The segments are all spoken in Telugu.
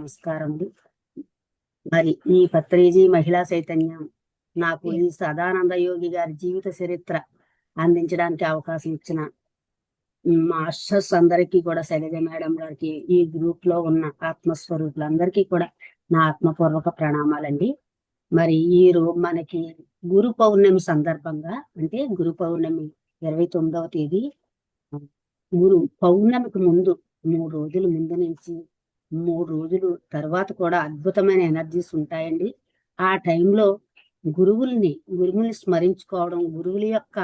నమస్కారములు. మరి ఈ పత్రిజీ మహిళా చైతన్యం నాకు ఈ సదానంద యోగి గారి జీవిత చరిత్ర అందించడానికి అవకాశం ఇచ్చిన మాస్టర్స్ అందరికీ కూడా, శైలజ మేడం గారికి, ఈ గ్రూప్ లో ఉన్న ఆత్మస్వరూపులందరికీ కూడా నా ఆత్మపూర్వక ప్రణామాలండి. మరి ఈ మనకి గురు పౌర్ణమి సందర్భంగా, అంటే గురు పౌర్ణమి 29వ తేదీ, గురు పౌర్ణమికి ముందు 3 రోజుల ముందు నుంచి 3 రోజులు తర్వాత కూడా అద్భుతమైన ఎనర్జీస్ ఉంటాయండి. ఆ టైంలో గురువుల్ని స్మరించుకోవడం, గురువుల యొక్క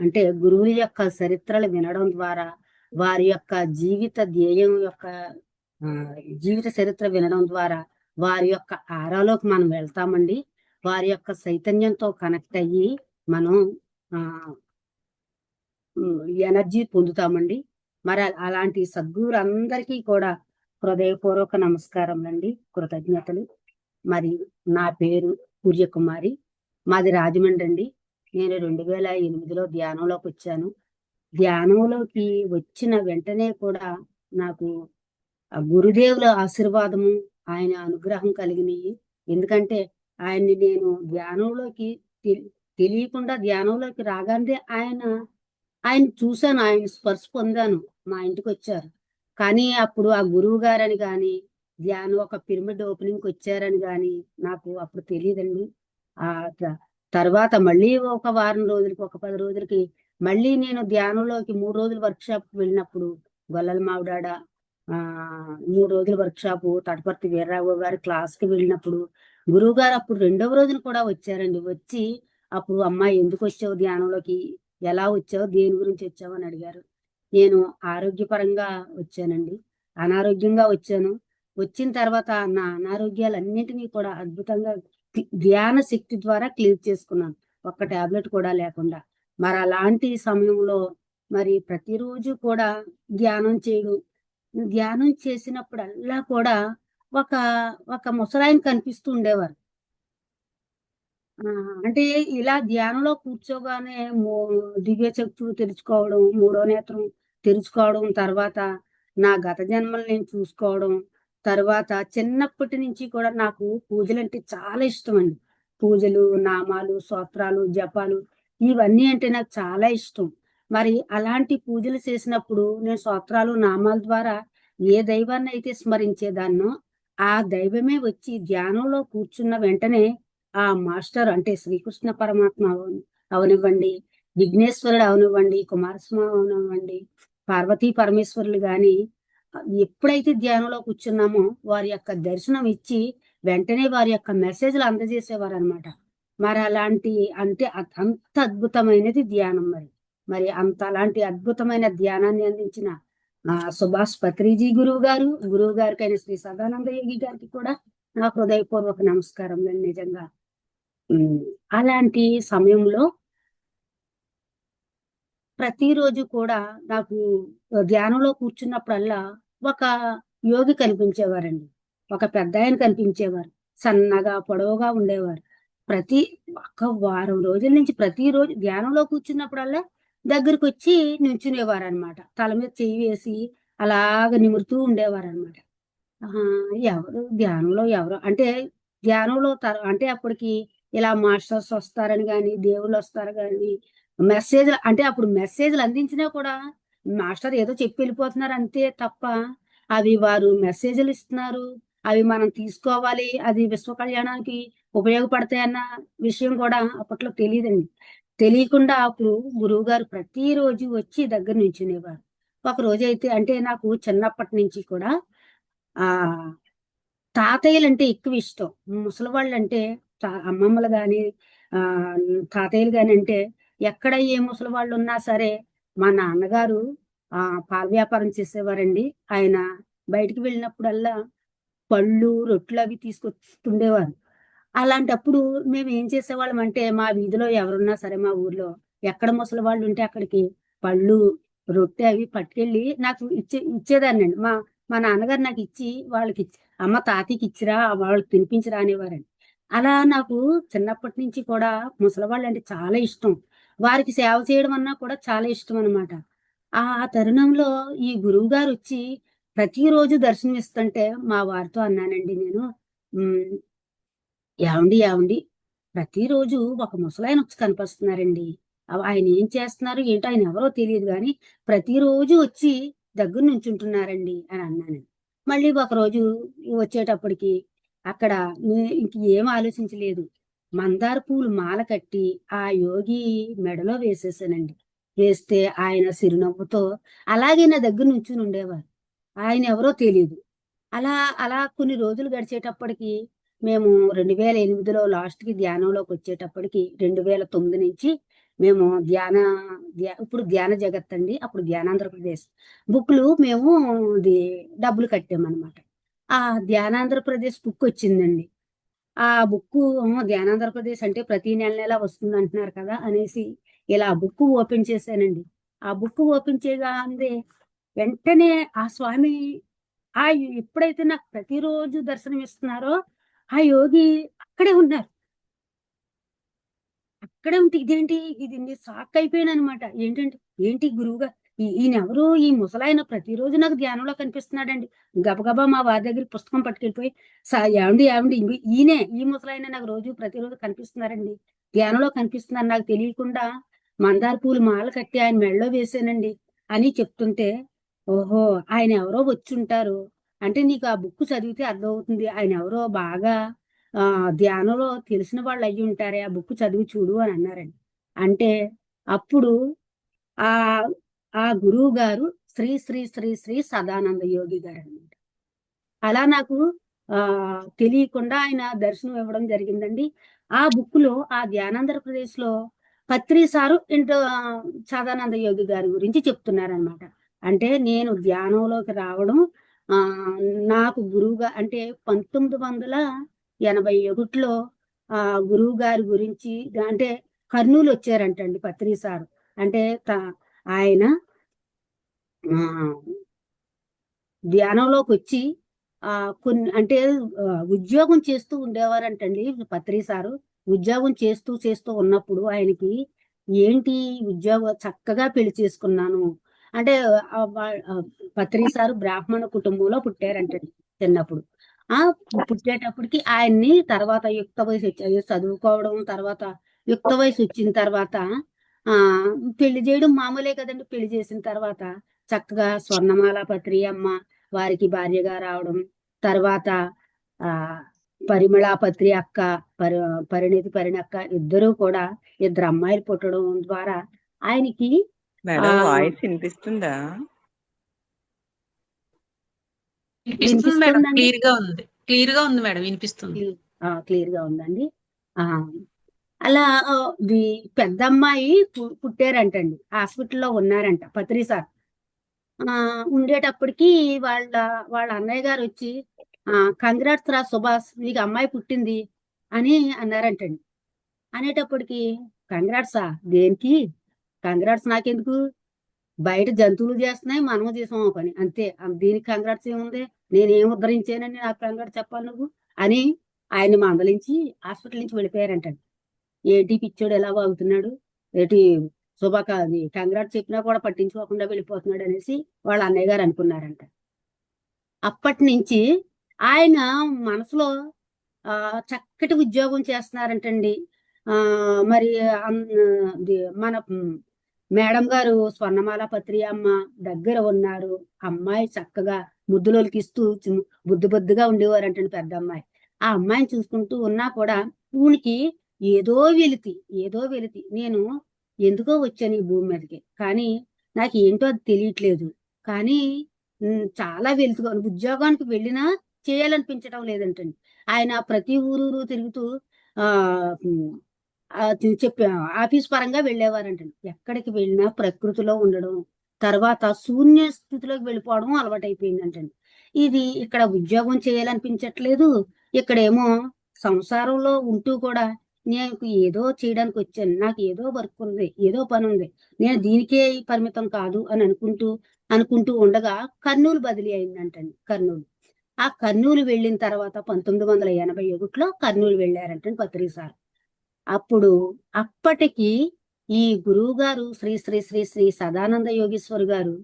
అంటే గురువుల యొక్క చరిత్రలు వినడం ద్వారా, వారి యొక్క జీవిత ధ్యేయం యొక్క జీవిత చరిత్ర వినడం ద్వారా వారి యొక్క ఆరాలోకి మనం వెళ్తామండి. వారి యొక్క చైతన్యంతో కనెక్ట్ అయ్యి మనం ఎనర్జీ పొందుతామండి. మరి అలాంటి సద్గురులందరికీ కూడా హృదయపూర్వక నమస్కారములండి, కృతజ్ఞతలు. మరి నా పేరు సూర్యకుమారి, మాది రాజమండ్రి అండి. నేను 2008లో ధ్యానంలోకి వచ్చాను. ధ్యానంలోకి వచ్చిన వెంటనే కూడా నాకు గురుదేవుల ఆశీర్వాదము, ఆయన అనుగ్రహం కలిగినాయి. ఎందుకంటే ఆయన్ని నేను ధ్యానంలోకి తెలియకుండా ధ్యానంలోకి రాగానే ఆయన చూశాను, ఆయన స్పర్శ పొందాను. మా ఇంటికి వచ్చారు, కానీ అప్పుడు ఆ గురువు గారని కానీ, ధ్యానం ఒక పిరమిడ్ ఓపెనింగ్కి వచ్చారని కానీ నాకు అప్పుడు తెలియదండి. ఆ తర్వాత మళ్ళీ ఒక వారం రోజులకి, ఒక 10 రోజులకి మళ్ళీ నేను ధ్యానంలోకి 3 రోజుల వర్క్షాప్ వెళ్ళినప్పుడు, గొల్లల మావిడాడ 3 రోజుల వర్క్షాపు తటపర్తి వీర్రావు గారి క్లాస్కి వెళ్ళినప్పుడు గురువు గారు అప్పుడు 2వ రోజున కూడా వచ్చారండి. వచ్చి అప్పుడు, అమ్మాయి ఎందుకు వచ్చావు ధ్యానంలోకి, ఎలా వచ్చావు, దేని గురించి వచ్చావు అని అడిగారు. నేను ఆరోగ్యపరంగా వచ్చానండి, అనారోగ్యంగా వచ్చాను. వచ్చిన తర్వాత నా అనారోగ్యాలన్నింటినీ కూడా అద్భుతంగా ధ్యాన శక్తి ద్వారా క్లియర్ చేసుకున్నాను, ఒక్క టాబ్లెట్ కూడా లేకుండా. మరి అలాంటి సమయంలో మరి ప్రతిరోజు కూడా ధ్యానం చేసినప్పుడల్లా కూడా ఒక ఒక ముసలాయన కనిపిస్తూ ఉండేవారు. అంటే ఇలా ధ్యానంలో కూర్చోగానే దివ్య చక్షువు తెరుచుకోవడం, 3వ నేత్రం తెరుచుకోవడం, తర్వాత నా గత జన్మలు నేను చూసుకోవడం, తర్వాత చిన్నప్పటి నుంచి కూడా నాకు పూజలు అంటే చాలా ఇష్టం అండి. పూజలు, నామాలు, స్తోత్రాలు, జపాలు ఇవన్నీ అంటే నాకు చాలా ఇష్టం. మరి అలాంటి పూజలు చేసినప్పుడు నేను స్తోత్రాలు, నామాల ద్వారా ఏ దైవాన్ని అయితే స్మరించేదాన్నో ఆ దైవమే వచ్చి ధ్యానంలో కూర్చున్న వెంటనే ఆ మాస్టర్, అంటే శ్రీకృష్ణ పరమాత్మ అవనివ్వండి, విఘ్నేశ్వరుడు అవనివ్వండి, కుమారస్వామి అవనివ్వండి, పార్వతీ పరమేశ్వరులు గాని ఎప్పుడైతే ధ్యానంలో కూర్చున్నామో వారి యొక్క దర్శనం ఇచ్చి వెంటనే వారి యొక్క మెసేజ్లు అందజేసేవారు అనమాట. మరి అలాంటి అంటే అంత అద్భుతమైనది ధ్యానం. మరి అలాంటి అద్భుతమైన ధ్యానాన్ని అందించిన సుభాష్ పత్రిజీ గురువు గారికైన శ్రీ సదానంద యోగి గారికి కూడా నా హృదయపూర్వక నమస్కారం. నిజంగా అలాంటి సమయంలో ప్రతిరోజు కూడా నాకు ధ్యానంలో కూర్చున్నప్పుడల్లా ఒక యోగి కనిపించేవారండి. ఒక పెద్ద ఆయన కనిపించేవారు, సన్నగా పొడవుగా ఉండేవారు. ఒక వారం రోజుల నుంచి ప్రతిరోజు ధ్యానంలో కూర్చున్నప్పుడల్లా దగ్గరికి వచ్చి నిల్చునేవారు అనమాట. తల మీద చెయ్యి వేసి అలాగ నిమురుతూ ఉండేవారు అనమాట. ఎవరు ధ్యానంలో ఎవరు అంటే, ధ్యానంలో అంటే అప్పటికి ఇలా మాస్టర్స్ వస్తారని కానీ, దేవుళ్ళు వస్తారు కానీ, మెసేజ్లు అంటే అప్పుడు మెసేజ్లు అందించినా కూడా మాస్టర్ ఏదో చెప్పి వెళ్ళిపోతున్నారు అంతే తప్ప, అవి వారు మెసేజ్లు ఇస్తున్నారు, అవి మనం తీసుకోవాలి, అది విశ్వ కళ్యాణానికి ఉపయోగపడతాయన్న విషయం కూడా అప్పట్లో తెలియదండి. తెలియకుండా అప్పుడు గురువు గారు ప్రతిరోజు వచ్చి దగ్గర నిల్చునేవారు. ఒక రోజు అయితే, అంటే నాకు చిన్నప్పటి నుంచి కూడా తాతయ్యలు అంటే ఎక్కువ ఇష్టం. ముసలివాళ్ళు అంటే అమ్మమ్మలు గాని, తాతయ్యలు గాని అంటే, ఎక్కడ ఏ ముసలివాళ్ళు ఉన్నా సరే, మా నాన్నగారు పాల వ్యాపారం చేసేవారండి. ఆయన బయటికి వెళ్ళినప్పుడల్లా పళ్ళు, రొట్లు అవి తీసుకొస్తుండేవారు. అలాంటప్పుడు మేము ఏం చేసేవాళ్ళం అంటే, మా వీధిలో ఎవరున్నా సరే, మా ఊర్లో ఎక్కడ ముసలి వాళ్ళు ఉంటే అక్కడికి పళ్ళు, రొట్టె అవి పట్టుకెళ్ళి నాకు ఇచ్చేదాన్నండి. మా నాన్నగారు నాకు ఇచ్చి వాళ్ళకి అమ్మ తాతయ్యకి ఇచ్చిరా, వాళ్ళకి తినిపించిరా అనేవారండి. అలా నాకు చిన్నప్పటి నుంచి కూడా ముసలివాళ్ళు అంటే చాలా ఇష్టం. వారికి సేవ చేయడం అన్నా కూడా చాలా ఇష్టం అనమాట. ఆ తరుణంలో ఈ గురువు గారు వచ్చి ప్రతిరోజు దర్శనం ఇస్తుంటే మా వారితో అన్నానండి నేను, "ఉమ్, ఏమండి ఏమండి, ప్రతిరోజు ఒక ముసలాయన వచ్చి కనిపిస్తున్నారండి. ఆయన ఏం చేస్తున్నారు ఏంటో, ఆయన ఎవరో తెలియదు కానీ ప్రతిరోజు వచ్చి దగ్గర నుంచుంటున్నారండి" అని అన్నాను. మళ్ళీ ఒకరోజు వచ్చేటప్పటికి అక్కడ ఇంక ఏం ఆలోచించలేదు, మందార పూలు మాల కట్టి ఆ యోగి మెడలో వేసేసానండి. వేస్తే ఆయన చిరునవ్వుతో అలాగే నా దగ్గర నుంచుని ఉండేవారు. ఆయన ఎవరో తెలియదు. అలా అలా కొన్ని రోజులు గడిచేటప్పటికి మేము 2008లో లాస్ట్‌కి ధ్యానంలోకి వచ్చేటప్పటికి 2009 నుంచి మేము ఇప్పుడు ధ్యాన జగత్ అండి. అప్పుడు ధ్యానాంధ్రప్రదేశ్ బుక్‌లు మేము ఇది డబ్బులు కట్టామనమాట. ఆ ధ్యానాంధ్రప్రదేశ్ బుక్ వచ్చిందండి. ఆ బుక్కు ధ్యానాంధ్రప్రదేశ్ అంటే ప్రతి నెల నెల వస్తుందంటున్నారు కదా అనేసి ఇలా బుక్ ఓపెన్ చేశానండి. ఆ బుక్ ఓపెన్ చేయగానే వెంటనే ఆ స్వామి ఆ ఎప్పుడైతే నాకు ప్రతిరోజు దర్శనం ఇస్తున్నారో ఆ యోగి అక్కడే ఉన్నారు. అక్కడే ఉంటే ఇదేంటి ఇది నేను షాక్ అయిపోయాననమాట. ఏంటి గురువుగా ఈయనెవరు, ఈ ముసలాయన ప్రతిరోజు నాకు ధ్యానంలో కనిపిస్తున్నాడండి. గబగబా మా వారి దగ్గరికి పుస్తకం పట్టుకెళ్ళిపోయి, ఏవండి ఈయనే, ఈ ముసలాయన నాకు ప్రతిరోజు కనిపిస్తున్నారండి. ధ్యానంలో కనిపిస్తున్నారు. నాకు తెలియకుండా మందార పూలు మాల కట్టి ఆయన మెడలో వేసానండి అని చెప్తుంటే, ఓహో! ఆయన ఎవరో వచ్చుంటారు. అంటే నీకు ఆ బుక్ చదివితే అర్థమవుతుంది. ఆయన ఎవరో బాగా ధ్యానంలో తెలిసిన వాళ్ళు అయ్యి ఉంటారే, ఆ బుక్ చదివి చూడు అని అన్నారండి. అంటే అప్పుడు ఆ ఆ గురువు గారు శ్రీ శ్రీ శ్రీ శ్రీ సదానంద యోగి గారు అన్నమాట. అలా నాకు తెలియకుండా ఆయన దర్శనం ఇవ్వడం జరిగిందండి. ఆ బుక్ లో ఆ ధ్యానాంధ్రప్రదేశ్ లో పత్రి సారు సదానంద యోగి గారి గురించి చెప్తున్నారనమాట. అంటే నేను ధ్యానంలోకి రావడం ఆ నాకు గురువుగా అంటే 1981లో ఆ గురువు గారి గురించి అంటే కర్నూలు వచ్చారంటండి పత్రి సారు. అంటే ఆయన ఆ ధ్యానంలోకి వచ్చి కొన్ని అంటే ఉద్యోగం చేస్తూ ఉండేవారంటండి పత్రి సారు. ఉద్యోగం చేస్తూ చేస్తూ ఉన్నప్పుడు ఆయనకి ఏంటి ఉద్యోగం చక్కగా పెళ్లి చేసుకున్నాను అంటే పత్రి సారు బ్రాహ్మణ కుటుంబంలో పుట్టారంటండి చిన్నప్పుడు. ఆ పుట్టేటప్పటికి ఆయన్ని తర్వాత యుక్త వయసు వచ్చి చదువుకోవడం, తర్వాత యుక్త వయసు వచ్చిన తర్వాత ఆ పెళ్లి చేయడం మామూలే కదండి. పెళ్లి చేసిన తర్వాత చక్కగా స్వర్ణమాల పత్రి అమ్మ వారికి భార్యగా రావడం, తర్వాత ఆ పరిమళాపత్రి అక్క, పరి పరిణితి అక్క ఇద్దరూ కూడా ఇద్దరు అమ్మాయిలు పుట్టడం ద్వారా ఆయనకి ఆ మేడం వాయిస్ వినిపిస్తుందా? వినిపిస్తుంది మేడం. వినిపిస్తుందండి. క్లియర్ గా ఉంది మేడం. వినిపిస్తుంది. క్లియర్ గా ఉందండి. ఆ అలా పెద్ద అమ్మాయి పుట్టారంటండి. హాస్పిటల్లో ఉన్నారంట పత్రి సార్. ఉండేటప్పటికి వాళ్ళ వాళ్ళ అన్నయ్య గారు వచ్చి కంగ్రాట్స్ రా సుభాష్, నీకు అమ్మాయి పుట్టింది అని అన్నారంటండి. అనేటప్పటికి కంగ్రాట్సా దేనికి, కంగ్రాట్స్ నాకెందుకు, బయట జంతువులు చేస్తున్నాయి మనము చేసాం ఒక పని అంతే, దీనికి కంగ్రాట్స్ ఏముంది, నేనేం ఉద్ధరించానని నాకు కంగ్రాట్స్ చెప్పాలి నువ్వు అని ఆయన్ని మందలించి హాస్పిటల్ నుంచి వెళ్ళిపోయారంటండి. ఏంటి పిచ్చోడు ఎలా వాగుతున్నాడు, ఏంటి శుభాక అది కంగ్రాట్స్ చెప్పినా కూడా పట్టించుకోకుండా వెళ్ళిపోతున్నాడు అనేసి వాళ్ళ అన్నయ్య గారు అనుకున్నారంట. అప్పటి నుంచి ఆయన మనసులో చక్కటి ఉద్యోగం చేస్తున్నారంటండి. మరి మన మేడం గారు స్వర్ణమాల పత్రి అమ్మ దగ్గర ఉన్నారు. అమ్మాయి చక్కగా ముద్దులోకిస్తూ బుద్ధి బుద్ధిగా ఉండేవారంటండి పెద్ద అమ్మాయి. ఆ అమ్మాయిని చూసుకుంటూ ఉన్నా కూడా ఊనికి ఏదో వెలితి నేను ఎందుకో వచ్చాను ఈ భూమి మీదకి, కానీ నాకు ఏంటో అది తెలియట్లేదు. కానీ చాలా వెలుతుగా ఉద్యోగానికి వెళ్ళినా చేయాలనిపించడం లేదంటండి. ఆయన ప్రతి ఊరూరు తిరుగుతూ ఆ చెప్పా ఆఫీస్ పరంగా వెళ్ళేవారంటండి. ఎక్కడికి వెళ్ళినా ప్రకృతిలో ఉండడం, తర్వాత శూన్య స్థితిలోకి వెళ్ళిపోవడం అలవాటైపోయిందంటండి. ఇది ఇక్కడ ఉద్యోగం చేయాలనిపించట్లేదు, ఇక్కడేమో సంసారంలో ఉంటూ కూడా నేను ఏదో చేయడానికి వచ్చాను, నాకు ఏదో వర్క్ ఉంది, ఏదో పని ఉంది, నేను దీనికే పరిమితం కాదు అని అనుకుంటూ ఉండగా కర్నూలు బదిలీ అయిందంటండి. ఆ కర్నూలు వెళ్ళిన తర్వాత 1981లో కర్నూలు వెళ్ళారంటండి పత్రి సార్. అప్పటికి ఈ గురువు గారు శ్రీ శ్రీ శ్రీ శ్రీ సదానంద యోగీశ్వర్ గారు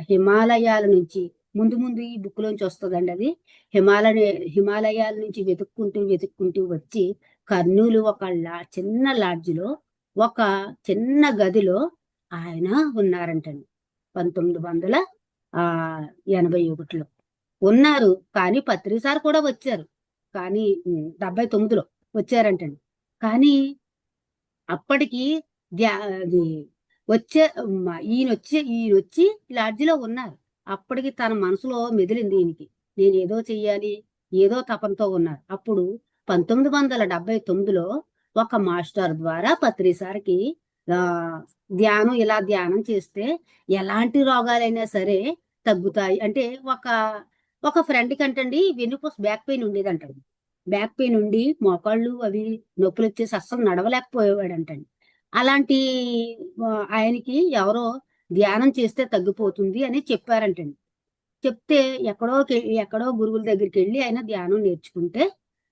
హిమాలయాల నుంచి ముందు ముందు ఈ బుక్ లోంచి వస్తుందండి. అది హిమాలయాల నుంచి వెతుక్కుంటూ వచ్చి కర్నూలు ఒక చిన్న లాడ్జిలో ఒక చిన్న గదిలో ఆయన ఉన్నారంటండి. 1981లో ఉన్నారు. కానీ పత్రిసార్ కూడా వచ్చారు. కానీ 79లో వచ్చారంటండి. కానీ అప్పటికి అది ఈయనొచ్చి లాడ్జిలో ఉన్నారు. అప్పటికి తన మనసులో మెదిలింది ఈయనకి, నేను ఏదో చెయ్యాలి, ఏదో తపంతో ఉన్నారు. అప్పుడు 1979లో ఒక మాస్టర్ ద్వారా పత్రిసార్కి ఇలా ధ్యానం చేస్తే ఎలాంటి రోగాలైనా సరే తగ్గుతాయి అంటే ఒక ఫ్రెండ్ కంటండి వెన్నుపూస బ్యాక్ పెయిన్ ఉండేదంటండి. బ్యాక్ పెయిన్ ఉండి మోకాళ్ళు అవి నొప్పులు వచ్చేసి అస్సలు నడవలేకపోయేవాడంటండి. అలాంటి ఆయనకి ఎవరో ధ్యానం చేస్తే తగ్గిపోతుంది అని చెప్పారంటండి. చెప్తే ఎక్కడో గురువుల దగ్గరికి వెళ్ళి ఆయన ధ్యానం నేర్చుకుంటే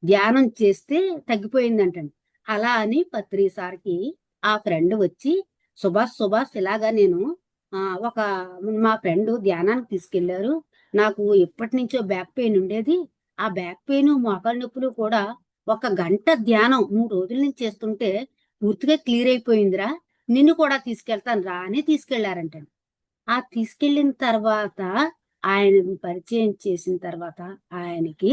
ధ్యానం చేస్తే తగ్గిపోయిందంటండి. అలా అని పత్రిసార్కి ఆ ఫ్రెండ్ వచ్చి, సుభాష్ ఇలాగా నేను మా ఫ్రెండ్ ధ్యానానికి తీసుకెళ్లారు, నాకు ఎప్పటి నుంచో బ్యాక్ పెయిన్ ఉండేది, ఆ బ్యాక్ పెయిన్ మోకాళ్ళ నొప్పులు కూడా 1 గంట ధ్యానం 3 రోజుల నుంచి చేస్తుంటే పూర్తిగా క్లియర్ అయిపోయిందిరా, నిన్ను కూడా తీసుకెళ్తాను రా అని తీసుకెళ్లారంటండి. ఆ తీసుకెళ్లిన తర్వాత ఆయన పరిచయం చేసిన తర్వాత ఆయనకి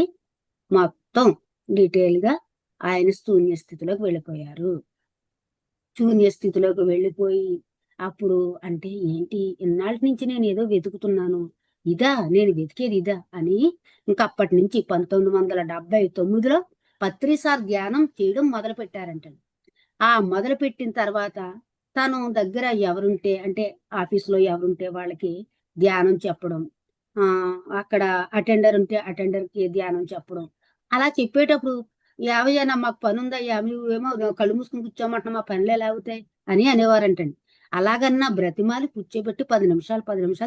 మొత్తం డీటెయిల్ గా ఆయన శూన్య స్థితిలోకి వెళ్ళిపోయారు. శూన్య స్థితిలోకి వెళ్ళిపోయి అప్పుడు అంటే ఏంటి, ఇన్నాళ్ళ నుంచి నేను ఏదో వెతుకుతున్నాను, నేను వెతికేది ఇదా అని ఇంకప్పటి నుంచి 1979లో పత్రిసార్ ధ్యానం చేయడం మొదలు పెట్టారంటండి. ఆ మొదలు పెట్టిన తర్వాత తను దగ్గర ఎవరుంటే అంటే ఆఫీసులో ఎవరుంటే వాళ్ళకి ధ్యానం చెప్పడం, అక్కడ అటెండర్ ఉంటే అటెండర్కి ధ్యానం చెప్పడం. అలా చెప్పేటప్పుడు, యావయ్యా మాకు పని ఉందయ్యా, నువ్వేమో కళ్ళు మూసుకుని కూర్చోమంటున్నా, మా పనులు ఎలా అవుతాయి అని అనేవారంటండి. అలాగన్నా బ్రతిమాలి కూర్చోబెట్టి 10 నిమిషాలు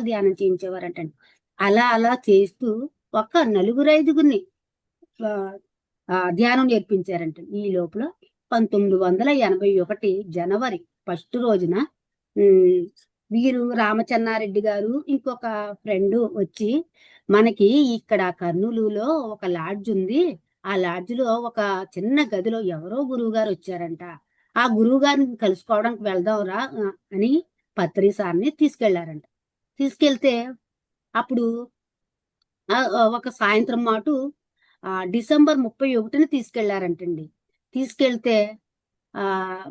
ధ్యానం చేయించేవారంటండి. అలా చేస్తూ ఒక 4-5గురిని ధ్యానం నేర్పించారంటండి. ఈ లోపల 1981 జనవరి 1 రోజున వీరు రామచన్నారెడ్డి గారు ఇంకొక ఫ్రెండ్ వచ్చి, మనకి ఇక్కడ కర్నూలులో ఒక లాడ్జ్ ఉంది, ఆ లాడ్జ్లో ఒక చిన్న గదిలో ఎవరో గురువు గారు వచ్చారంట, ఆ గురువు గారిని కలుసుకోవడానికి వెళ్దాం రా అని పత్రిసార్ని తీసుకెళ్లారంట. తీసుకెళ్తే అప్పుడు ఒక సాయంత్రం మాటు డిసెంబర్ 31ని తీసుకెళ్లారంటండి. తీసుకెళ్తే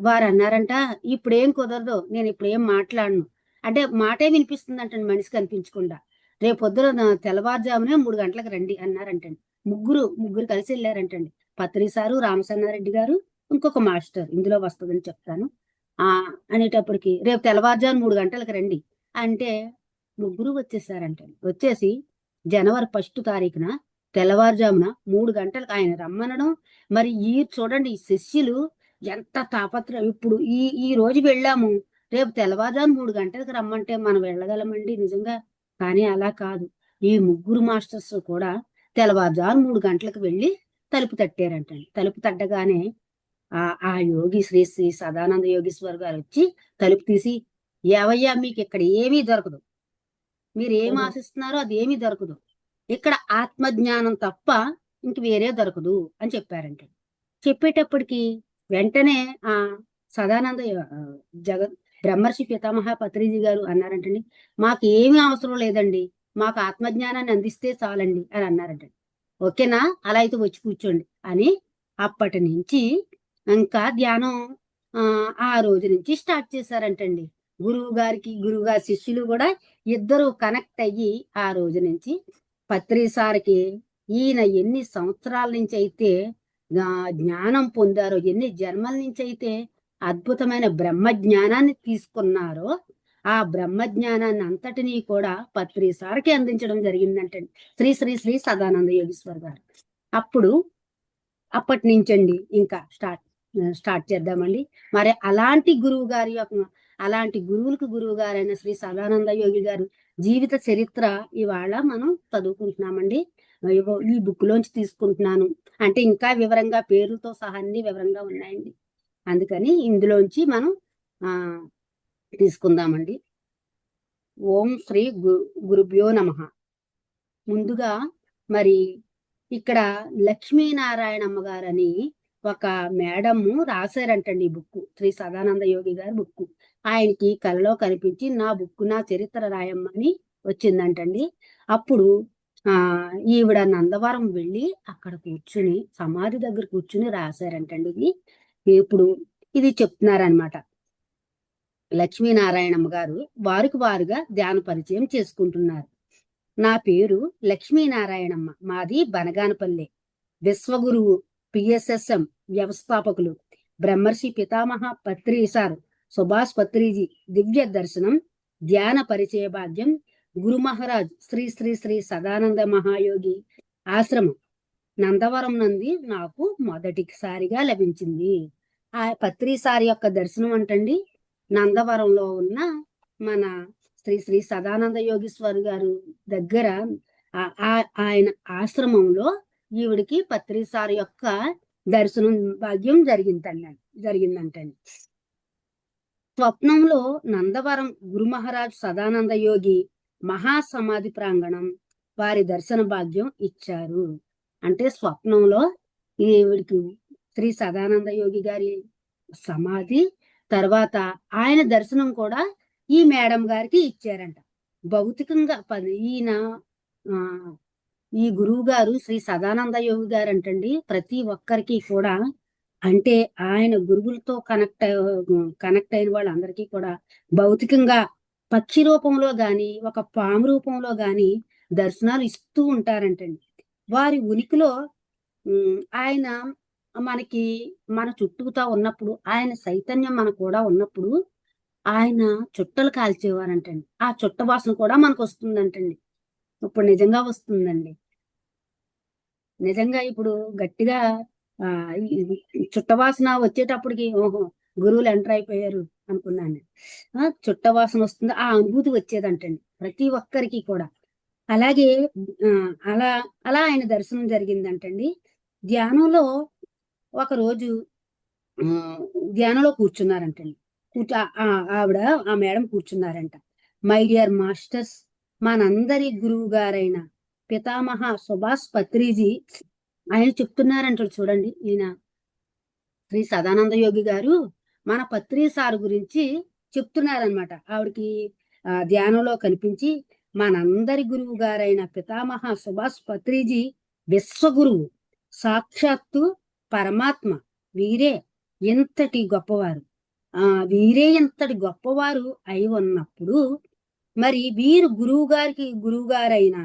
వారు అన్నారంట, ఇప్పుడేం కుదరదు, నేను ఇప్పుడేం మాట్లాడను అంటే మాటే వినిపిస్తుందంటండి మనిషి కనిపించకుండా, రేపొద్దున తెల్లవారుజామునే 3 గంటలకు రండి అన్నారంటండి. ముగ్గురు కలిసి వెళ్ళారంటండి. పత్రిసారు, రామచన్నారెడ్డి గారు, ఇంకొక మాస్టర్, ఇందులో వస్తుందని చెప్తాను. అనేటప్పటికి రేపు తెల్లవారుజాము 3 గంటలకు రండి అంటే ముగ్గురు వచ్చేసారంటండి. వచ్చేసి జనవరి 1 తారీఖున తెల్లవారుజామున 3 గంటలకు ఆయన రమ్మనడం. మరి చూడండి ఈ శిష్యులు ఎంత తాపత్రయం. ఇప్పుడు ఈ రోజు వెళ్ళాము, రేపు తెల్లవారుజాము 3 గంటలకు రమ్మంటే మనం వెళ్ళగలమండి నిజంగా? కానీ అలా కాదు. ఈ ముగ్గురు మాస్టర్స్ కూడా తెల్లవారుజాము 3 గంటలకు వెళ్ళి తలుపు తట్టారంటండి. తలుపు తట్టగానే ఆ యోగి శ్రీ శ్రీ సదానంద యోగీశ్వర్ గారు వచ్చి తలుపు తీసి, ఏవయ్యా మీకు ఇక్కడ ఏమీ దొరకదు, మీరు ఏం ఆశిస్తున్నారో అది ఏమీ దొరకదు, ఇక్కడ ఆత్మజ్ఞానం తప్ప ఇంక వేరే దొరకదు అని చెప్పారంట. చెప్పేటప్పటికి వెంటనే ఆ సదానంద బ్రహ్మర్షి పితామహ పత్రిజీ గారు అన్నారంటండి, మాకు ఏమీ అవసరం లేదండి, మాకు ఆత్మజ్ఞానాన్ని అందిస్తే చాలండి అని అన్నారంటండి. ఓకేనా, అలా అయితే వచ్చి కూర్చోండి అని అప్పటి నుంచి ఇంకా ధ్యానం ఆ రోజు నుంచి స్టార్ట్ చేశారంటండి. గురువుగారి శిష్యులు కూడా ఇద్దరు కనెక్ట్ అయ్యి ఆ రోజు నుంచి పత్రిసార్కి ఈయన ఎన్ని సంవత్సరాల నుంచి అయితే జ్ఞానం పొందారో, ఎన్ని జన్మల నుంచి అయితే అద్భుతమైన బ్రహ్మ జ్ఞానాన్ని తీసుకున్నారో, ఆ బ్రహ్మ జ్ఞానాన్ని అంతటినీ కూడా పత్రిసార్కి అందించడం జరిగిందంటండి శ్రీ శ్రీ శ్రీ సదానంద యోగీశ్వర్ గారు. అప్పటి నుంచండి ఇంకా స్టార్ట్ చేద్దామండి. మరి అలాంటి గురువు గారి అలాంటి గురువులకు గురువు గారైన శ్రీ సదానంద యోగి గారు జీవిత చరిత్ర ఇవాళ మనం చదువుకుంటున్నామండి. ఈ బుక్ లోంచి తీసుకుంటున్నాను, అంటే ఇంకా వివరంగా పేరుతో సహా అన్ని వివరంగా ఉన్నాయండి, అందుకని ఇందులోంచి మనం తీసుకుందామండి. ఓం శ్రీ గురుభ్యో నమః. ముందుగా మరి ఇక్కడ లక్ష్మీనారాయణమ్మ గారని ఒక మేడము రాశారంటండి ఈ బుక్, శ్రీ సదానంద యోగి గారి బుక్. ఆయనకి కలలో కనిపించి నా బుక్, నా చరిత్ర రాయమ్మని వచ్చిందంటండి. అప్పుడు ఈవిడ నందవరం వెళ్ళి అక్కడ కూర్చుని సమాధి దగ్గర కూర్చుని రాశారంటండి. ఇప్పుడు ఇది చెప్తున్నారనమాట. లక్ష్మీనారాయణమ్మ గారు వారికి వారుగా ధ్యాన పరిచయం చేసుకుంటున్నారు. నా పేరు లక్ష్మీనారాయణమ్మ, మాది బనగానపల్లె. విశ్వగురువు పిఎస్ఎస్ఎం వ్యవస్థాపకులు బ్రహ్మర్షి పితామహ పత్రిసార్ సుభాష్ పత్రిజీ దివ్య దర్శనం ధ్యాన పరిచయ భాగ్యం గురు మహారాజ్ శ్రీ శ్రీ శ్రీ సదానంద మహాయోగి ఆశ్రమం నందవరం నంది నాకు మొదటిసారిగా లభించింది. ఆ పత్రిసారి యొక్క దర్శనం అంటండి నందవరంలో ఉన్న మన శ్రీ శ్రీ సదానంద యోగీశ్వర్ గారు దగ్గర ఆయన ఆశ్రమంలో ఈవిడికి పత్రిసారి యొక్క దర్శనం భాగ్యం జరిగిందంటండి. స్వప్నంలో నందవరం గురు మహారాజ్ సదానంద యోగి మహాసమాధి ప్రాంగణం వారి దర్శన భాగ్యం ఇచ్చారు. అంటే స్వప్నంలో ఈవిడికి శ్రీ సదానంద యోగి గారి సమాధి తర్వాత ఆయన దర్శనం కూడా ఈ మేడం గారికి ఇచ్చారంట. భౌతికంగా ఈయన ఈ గురువు గారు శ్రీ సదానంద యోగి గారు అంటండి ప్రతి ఒక్కరికి కూడా, అంటే ఆయన గురువులతో కనెక్ట్ అయిన వాళ్ళందరికీ కూడా భౌతికంగా పక్షి రూపంలో గాని ఒక పాము రూపంలో గాని దర్శనాలు ఇస్తూ ఉంటారంటండి. వారి ఉనికిలో ఆయన మనకి మన చుట్టూతా ఉన్నప్పుడు, ఆయన చైతన్యం మన కూడా ఉన్నప్పుడు ఆయన చుట్టలు కాల్చేవారంటండి. ఆ చుట్ట వాసన కూడా మనకు వస్తుందంటండి. ఇప్పుడు నిజంగా వస్తుందండి. నిజంగా ఇప్పుడు గట్టిగా చుట్టవాసన వచ్చేటప్పటికి ఓహో గురువులు ఎంటర్ అయిపోయారు అనుకున్నాను. చుట్టవాసన వస్తుంది, ఆ అనుభూతి వచ్చేదంటండి ప్రతి ఒక్కరికి కూడా. అలాగే అలా అలా ఆయన దర్శనం జరిగిందంటండి. ధ్యానంలో ఒకరోజు ధ్యానంలో కూర్చున్నారంటండి. ఆవిడ ఆ మేడం కూర్చున్నారంట. మై డియర్ మాస్టర్స్, మనందరి గురువు గారైన పితామహ సుభాష్ పత్రిజీ ఆయన చెప్తున్నారంటాడు. చూడండి, ఈయన శ్రీ సదానంద యోగి గారు మన పత్రి సార్ గురించి చెప్తున్నారనమాట. ఆవిడకి ధ్యానంలో కనిపించి మనందరి గురువు గారైన పితామహ సుభాష్ పత్రిజీ విశ్వగురువు, సాక్షాత్తు పరమాత్మ, వీరే ఎంతటి గొప్పవారు, వీరే ఎంతటి గొప్పవారు అయి ఉన్నప్పుడు మరి వీరు గురువు గారైన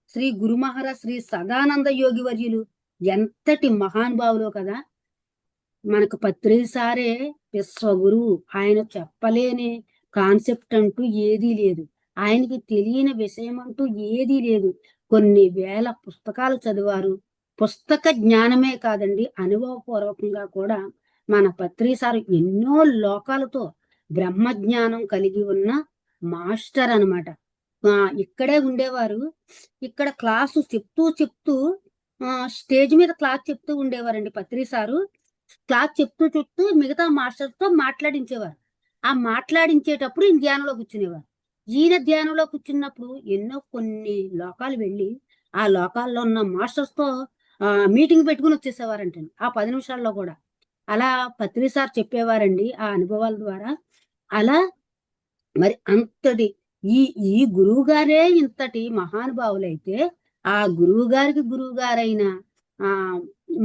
శ్రీ గురు మహారాజ్ శ్రీ సదానంద యోగి వర్యులు ఎంతటి మహానుభావులో కదా. మనకు పత్రిసారే విశ్వగురువు. ఆయన చెప్పలేని కాన్సెప్ట్ అంటూ ఏదీ లేదు, ఆయనకి తెలియని విషయం అంటూ ఏదీ లేదు. కొన్ని వేల పుస్తకాలు చదివారు. పుస్తక జ్ఞానమే కాదండి, అనుభవపూర్వకంగా కూడా మన పత్రిసారు ఎన్నో లోకాలతో బ్రహ్మజ్ఞానం కలిగి ఉన్న మాస్టర్ అనమాట. ఇక్కడే ఉండేవారు. ఇక్కడ క్లాసు చెప్తూ స్టేజ్ మీద క్లాస్ చెప్తూ ఉండేవారండి. పత్రిసారు క్లాస్ చెప్తూ మిగతా మాస్టర్స్ తో మాట్లాడించేవారు. ఆ మాట్లాడించేటప్పుడు ఈయన ధ్యానంలో కూర్చునేవారు. ఈయన ధ్యానంలో కూర్చున్నప్పుడు కొన్ని లోకాలు వెళ్ళి ఆ లోకాల్లో ఉన్న మాస్టర్స్ తో మీటింగ్ పెట్టుకుని వచ్చేసేవారంటండి ఆ 10 నిమిషాల్లో కూడా. అలా పత్రిసార్ చెప్పేవారండి ఆ అనుభవాల ద్వారా. అలా మరి అంతటి ఈ గురువు గారే ఇంతటి మహానుభావులైతే ఆ గురువు గారైన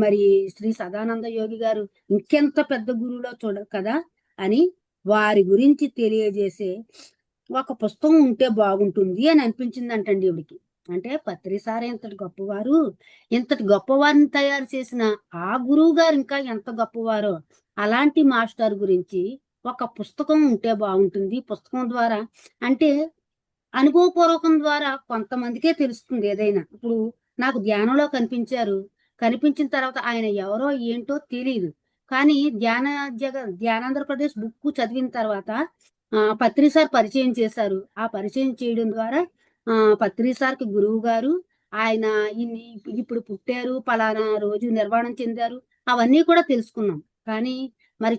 మరి శ్రీ సదానంద యోగి గారు ఇంకెంత పెద్ద గురువులో చూడరు కదా అని వారి గురించి తెలియజేసే ఒక పుస్తకం ఉంటే బాగుంటుంది అని అనిపించిందంటండి ఇవిడికి. అంటే పత్రిసారి ఇంతటి గొప్పవారిని తయారు చేసిన ఆ గురువు గారు ఇంకా ఎంత గొప్పవారో, అలాంటి మాస్టర్ గురించి ఒక పుస్తకం ఉంటే బాగుంటుంది. పుస్తకం ద్వారా అంటే అనుభవపూర్వకం ద్వారా కొంతమందికే తెలుస్తుంది ఏదైనా. ఇప్పుడు నాకు ధ్యానంలో కనిపించిన తర్వాత ఆయన ఎవరో ఏంటో తెలియదు, కానీ ధ్యానాంధ్రప్రదేశ్ బుక్ చదివిన తర్వాత పత్రిసార్ పరిచయం చేశారు. ఆ పరిచయం చేయడం ద్వారా పత్రిసార్కి గురువు గారు ఆయన ఇప్పుడు పుట్టారు, పలానా రోజు నిర్వాణం చెందారు, అవన్నీ కూడా తెలుసుకున్నాం. కానీ మరి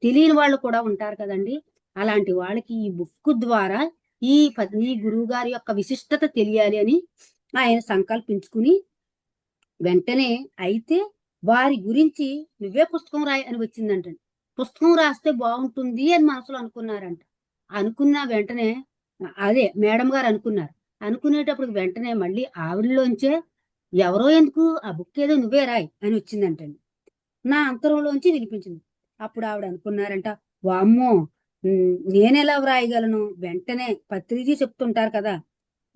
తెలియని వాళ్ళు కూడా ఉంటారు కదండి. అలాంటి వాళ్ళకి ఈ బుక్ ద్వారా ఈ గురువు గారి యొక్క విశిష్టత తెలియాలి అని ఆయన సంకల్పించుకుని వెంటనే అయితే వారి గురించి నువ్వే పుస్తకం రాయి అని వచ్చిందంటండి. పుస్తకం రాస్తే బాగుంటుంది అని మనసులో అనుకున్నారంట. అనుకున్న వెంటనే అదే మేడం గారు అనుకున్నారు. అనుకునేటప్పుడు వెంటనే మళ్ళీ ఆవిడలోంచే ఎవరో ఎందుకు ఆ బుక్ ఏదో నువ్వే రాయి అని వచ్చిందంటండి. నా అంతరంలోంచి వినిపించింది. అప్పుడు ఆవిడ అనుకున్నారంట, వామ్మో నేనెలా వ్రాయగలను? వెంటనే పత్రిజీ చెప్తుంటారు కదా,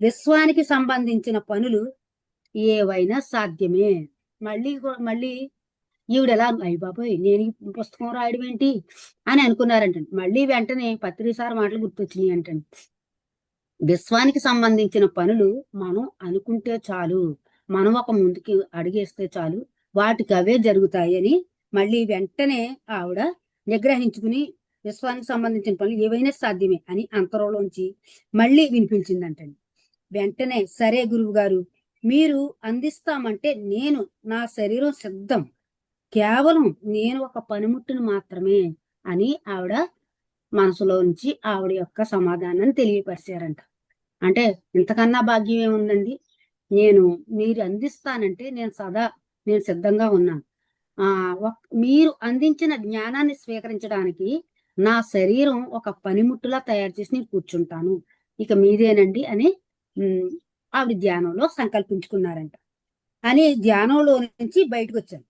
విశ్వానికి సంబంధించిన పనులు ఏవైనా సాధ్యమే. మళ్ళీ ఈవిడెలా అయ్య బాబోయ్ నేను ఈ పుస్తకం రాయడం ఏంటి అని అనుకున్నారంటండి. మళ్ళీ వెంటనే పత్రిజీ సార్ మాటలు గుర్తొచ్చినాయి అంటండి. విశ్వానికి సంబంధించిన పనులు మనం అనుకుంటే చాలు, మనం ఒక ముందుకి అడిగేస్తే చాలు, వాటికి అవే జరుగుతాయి అని మళ్ళీ వెంటనే ఆవిడ నిగ్రహించుకుని విశ్వానికి సంబంధించిన పనులు ఏవైనా సాధ్యమే అని అంతరంలోంచి మళ్ళీ వినిపించిందంటండి. వెంటనే సరే గురువు గారు, మీరు అందిస్తామంటే నేను నా శరీరం సిద్ధం, కేవలం నేను ఒక పనిముట్టును మాత్రమే అని ఆవిడ మనసులోంచి ఆవిడ యొక్క సమాధానాన్ని తెలియపరిచారంట. అంటే ఇంతకన్నా భాగ్యం ఏముందండి? మీరు అందిస్తానంటే నేను సిద్ధంగా ఉన్నాను. మీరు అందించిన జ్ఞానాన్ని స్వీకరించడానికి నా శరీరం ఒక పనిముట్టులా తయారు చేసి నేను కూర్చుంటాను, ఇక మీదేనండి అని ఆవిడ ధ్యానంలో సంకల్పించుకున్నారంట. అని ధ్యానంలో నుంచి బయటకు వచ్చాను.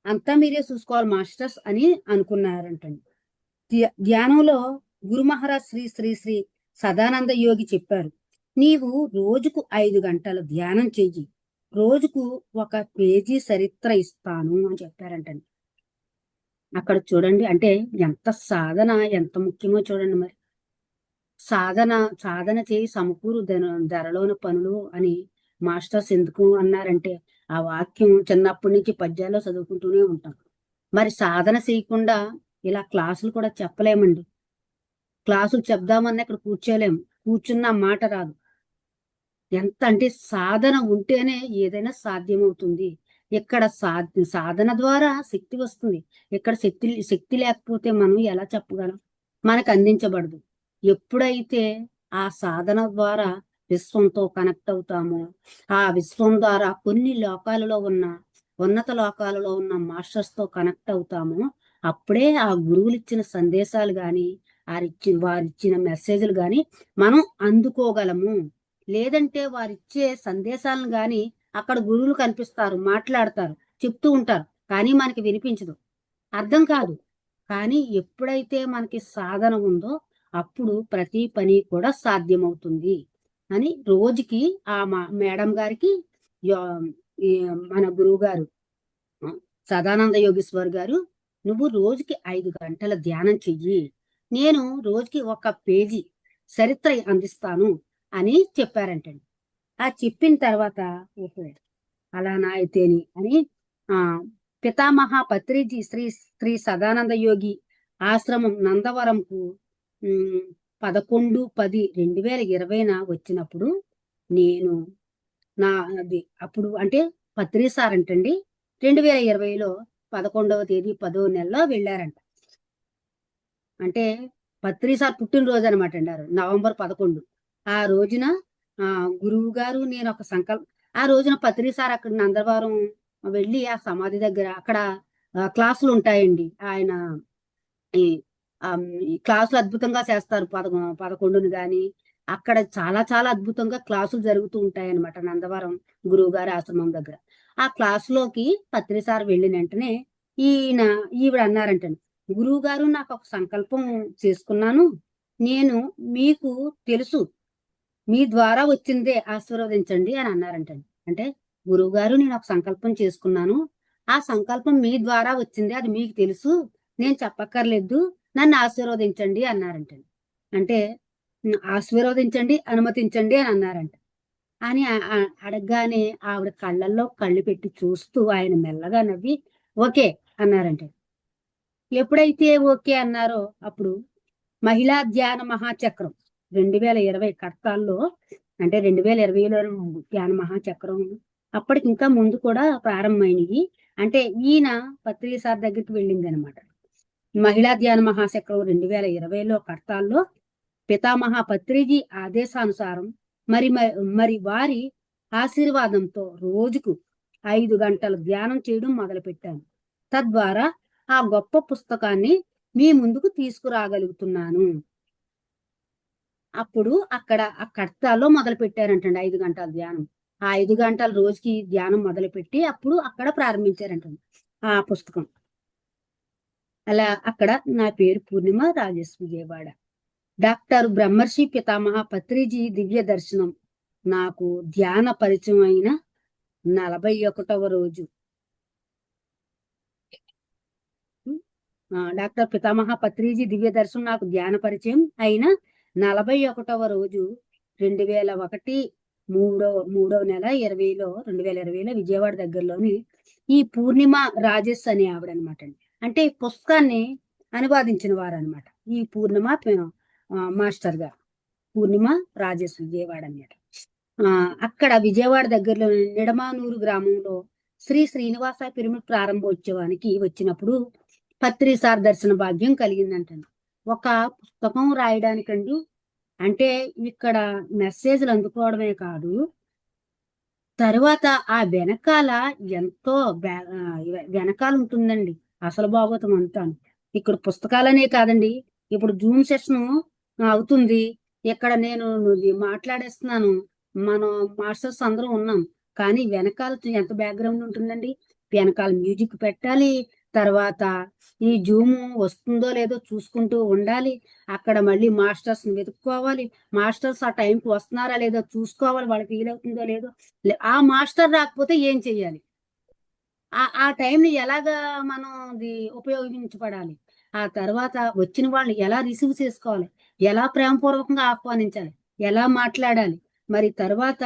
అంతా మీరే చూసుకోవాలి మాస్టర్స్ అని అనుకున్నారంటండి. ధ్యానంలో గురు మహారాజ్ శ్రీ శ్రీ శ్రీ సదానంద యోగి చెప్పారు, నీవు రోజుకు 5 గంటలు ధ్యానం చెయ్యి, రోజుకు 1 పేజీ చరిత్ర ఇస్తాను అని చెప్పారంటండి. అక్కడ చూడండి, అంటే ఎంత సాధన ఎంత ముఖ్యమో చూడండి. మరి సాధన చేయి సమకూరు ధరలోని పనులు అని మాస్టర్స్ ఎందుకు అన్నారంటే, ఆ వాక్యం చిన్నప్పటి నుంచి పద్యాల్లో చదువుకుంటూనే ఉంటాం. మరి సాధన చేయకుండా ఇలా క్లాసులు కూడా చెప్పలేమండి. క్లాసులు చెప్దామన్నా ఇక్కడ కూర్చోలేము, కూర్చున్న మాట రాదు. ఎంత అంటే సాధన ఉంటేనే ఏదైనా సాధ్యమవుతుంది. ఇక్కడ సాధన ద్వారా శక్తి వస్తుంది. ఇక్కడ శక్తి లేకపోతే మనం ఎలా చెప్పగలం? మనకు అందించబడదు. ఎప్పుడైతే ఆ సాధన ద్వారా విశ్వంతో కనెక్ట్ అవుతామో, ఆ విశ్వం ద్వారా కొన్ని లోకాలలో ఉన్న ఉన్నత లోకాలలో ఉన్న మాస్టర్స్ తో కనెక్ట్ అవుతామో, అప్పుడే ఆ గురువులు ఇచ్చిన సందేశాలు గాని వారిచ్చిన మెసేజ్లు గాని మనం అందుకోగలము. లేదంటే వారిచ్చే సందేశాలను గాని అక్కడ గురువులు కనిపిస్తారు, మాట్లాడతారు, చెప్తూ ఉంటారు, కానీ మనకి వినిపించదు, అర్థం కాదు. కానీ ఎప్పుడైతే మనకి సాధన ఉందో అప్పుడు ప్రతి పని కూడా సాధ్యమవుతుంది అని రోజుకి ఆ మేడం గారికి మన గురువు గారు సదానంద యోగేశ్వర్ గారు, నువ్వు రోజుకి 5 గంటల ధ్యానం చెయ్యి, నేను రోజుకి 1 పేజీ చరిత్ర అందిస్తాను అని చెప్పారంటండి. ఆ చెప్పిన తర్వాత ఓహో అలానా అయితేని అని పితామహ పత్రిజీ శ్రీ శ్రీ సదానంద యోగి ఆశ్రమం నందవరంకు 11/10/2020 వచ్చినప్పుడు నేను అప్పుడు అంటే పత్రి సార్ అంటండి 2020లో 11వ తేదీ 10వ నెలలో వెళ్ళారంట. అంటే పత్రి సార్ పుట్టినరోజు అనమాట అండి, నవంబర్ 11. ఆ రోజున గురువు గారు నేను ఒక ఆ రోజున పత్రి సార్ అక్కడ నందవరం వెళ్ళి ఆ సమాధి దగ్గర అక్కడ క్లాసులు ఉంటాయండి. ఆయన ఈ క్లాసులు అద్భుతంగా చేస్తారు. 11ను గాని అక్కడ చాలా చాలా అద్భుతంగా క్లాసులు జరుగుతూ ఉంటాయన్నమాట నందవరం గురువు గారి ఆశ్రమం దగ్గర. ఆ క్లాసులోకి పత్రి సార్ వెళ్ళిన వెంటనే ఈవిడ అన్నారంటండి, గురువు గారు నాకు ఒక సంకల్పం చేసుకున్నాను, నేను మీకు తెలుసు, మీ ద్వారా వచ్చిందే ఆశీర్వదించండి అని అన్నారంటండి. అంటే గురువు గారు నేను ఒక సంకల్పం చేసుకున్నాను, ఆ సంకల్పం మీ ద్వారా వచ్చిందే, అది మీకు తెలుసు, నేను చెప్పక్కర్లేదు, నన్ను ఆశీర్వదించండి అన్నారంటండి. అంటే ఆశీర్వదించండి, అనుమతించండి అని అన్నారంట. అని అడగగానే ఆవిడ కళ్ళల్లో కళ్ళు పెట్టి చూస్తూ ఆయన మెల్లగా నవ్వి ఓకే అన్నారంట. ఎప్పుడైతే ఓకే అన్నారో అప్పుడు మహిళా ధ్యాన మహాచక్రం 2020 కడతాల్లో, అంటే 2020లో ధ్యాన మహాచక్రం అప్పటికి ఇంకా ముందు కూడా ప్రారంభమైనవి. అంటే ఈయన పత్రి సార్ దగ్గరికి వెళ్ళింది అనమాట. మహిళా ధ్యాన మహాచక్రం 2020లో కడతాల్లో పితామహ పత్రిజీ ఆదేశానుసారం మరి వారి ఆశీర్వాదంతో రోజుకు 5 గంటలు ధ్యానం చేయడం మొదలుపెట్టాను. తద్వారా ఆ గొప్ప పుస్తకాన్ని మీ ముందుకు తీసుకురాగలుగుతున్నాను. అప్పుడు అక్కడ ఆ కడతాలో మొదలు పెట్టారంటండి 5 గంటల ధ్యానం. ఆ 5 గంటలు రోజుకి ధ్యానం మొదలుపెట్టి అప్పుడు అక్కడ ప్రారంభించారంటండి ఆ పుస్తకం. అలా అక్కడ నా పేరు పూర్ణిమ, రాజేష్, విజయవాడ. డాక్టర్ బ్రహ్మర్షి పితామహ పత్రిజీ దివ్య దర్శనం నాకు ధ్యాన పరిచయం అయిన 41వ రోజు. డాక్టర్ పితామహ పత్రిజీ దివ్య దర్శనం నాకు ధ్యాన పరిచయం అయిన 41వ రోజు 2001 మూడవ నెల 2020లో విజయవాడ దగ్గరలోని ఈ పూర్ణిమ రాజేష్ అనే ఆవిడ అనమాట అండి. అంటే ఈ పుస్తకాన్ని అనువాదించిన వారు అనమాట ఈ పూర్ణిమ మాస్టర్ గారు. పూర్ణిమ రాజేష్ విజయవాడ అన్నమాట. అక్కడ విజయవాడ దగ్గరలో నిడమానూరు గ్రామంలో శ్రీ శ్రీనివాస పిరమిడ్ ప్రారంభోత్సవానికి వచ్చినప్పుడు పత్రిసార్ దర్శన భాగ్యం కలిగిందంటండి. ఒక పుస్తకం రాయడానికండి అంటే ఇక్కడ మెసేజ్లు అందుకోవడమే కాదు, తరువాత ఆ వెనకాల ఎంతో వెనకాల ఉంటుందండి అసలు భాగవతం అంతాను. ఇక్కడ పుస్తకాలనే కాదండి, ఇప్పుడు జూమ్ సెషన్ అవుతుంది, ఇక్కడ నేను మాట్లాడేస్తున్నాను, మనం మాస్టర్స్ అందరం ఉన్నాం, కానీ వెనకాల ఎంత బ్యాక్గ్రౌండ్ ఉంటుందండి. వెనకాల మ్యూజిక్ పెట్టాలి, తర్వాత ఈ జూమ్ వస్తుందో లేదో చూసుకుంటూ ఉండాలి, అక్కడ మళ్ళీ మాస్టర్స్ వెతుక్కోవాలి, మాస్టర్స్ ఆ టైంకి వస్తున్నారా లేదో చూసుకోవాలి, వాళ్ళకి వీలవుతుందో లేదో, ఆ మాస్టర్ రాకపోతే ఏం చెయ్యాలి, ఆ టైంని ఎలాగా మనం ఉపయోగించబడాలి, ఆ తర్వాత వచ్చిన వాళ్ళని ఎలా రిసీవ్ చేసుకోవాలి, ఎలా ప్రేమపూర్వకంగా ఆహ్వానించాలి, ఎలా మాట్లాడాలి, మరి తర్వాత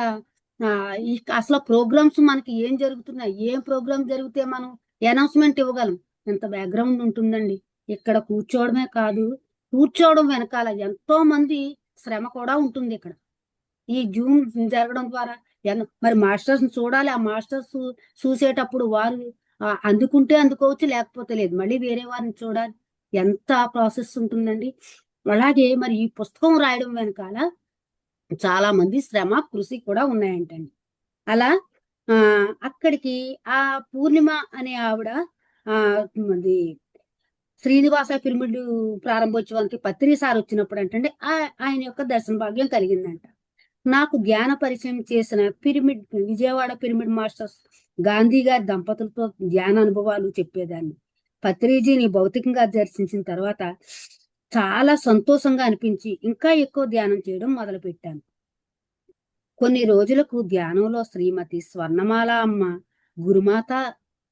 ఈ అసలు ప్రోగ్రామ్స్ మనకి ఏం జరుగుతున్నాయి, ఏం ప్రోగ్రామ్ జరిగితే మనం అనౌన్స్మెంట్ ఇవ్వగలం, ఎంత బ్యాక్గ్రౌండ్ ఉంటుందండి. ఇక్కడ కూర్చోవడమే కాదు, కూర్చోవడం వెనకాల ఎంతో మంది శ్రమ కూడా ఉంటుంది. ఇక్కడ ఈ జూమ్ జరగడం ద్వారా మరి మాస్టర్స్ చూడాలి, ఆ మాస్టర్స్ చూసేటప్పుడు వారు అందుకుంటే అందుకోవచ్చు, లేకపోతే లేదు, మళ్ళీ వేరే వారిని చూడాలి, ఎంత ప్రాసెస్ ఉంటుందండి. అలాగే మరి ఈ పుస్తకం రాయడం వెనకాల చాలా మంది శ్రమ కృషి కూడా ఉన్నాయంటండి. అలా అక్కడికి ఆ పూర్ణిమ అనే ఆవిడ అది శ్రీనివాస పిరమిడ్ ప్రారంభోత్సవానికి పత్రిసార్ వచ్చినప్పుడు అంటే ఆయన యొక్క దర్శన భాగ్యం కలిగిందంట. నాకు ధ్యాన పరిచయం చేసిన విజయవాడ పిరమిడ్ మాస్టర్స్ గాంధీ గారి దంపతులతో ధ్యాన అనుభవాలు చెప్పేదాన్ని. పత్రిజీని భౌతికంగా దర్శించిన తర్వాత చాలా సంతోషంగా అనిపించి ఇంకా ఎక్కువ ధ్యానం చేయడం మొదలు పెట్టాను. కొన్ని రోజులకు ధ్యానంలో శ్రీమతి స్వర్ణమాల అమ్మ గురుమాత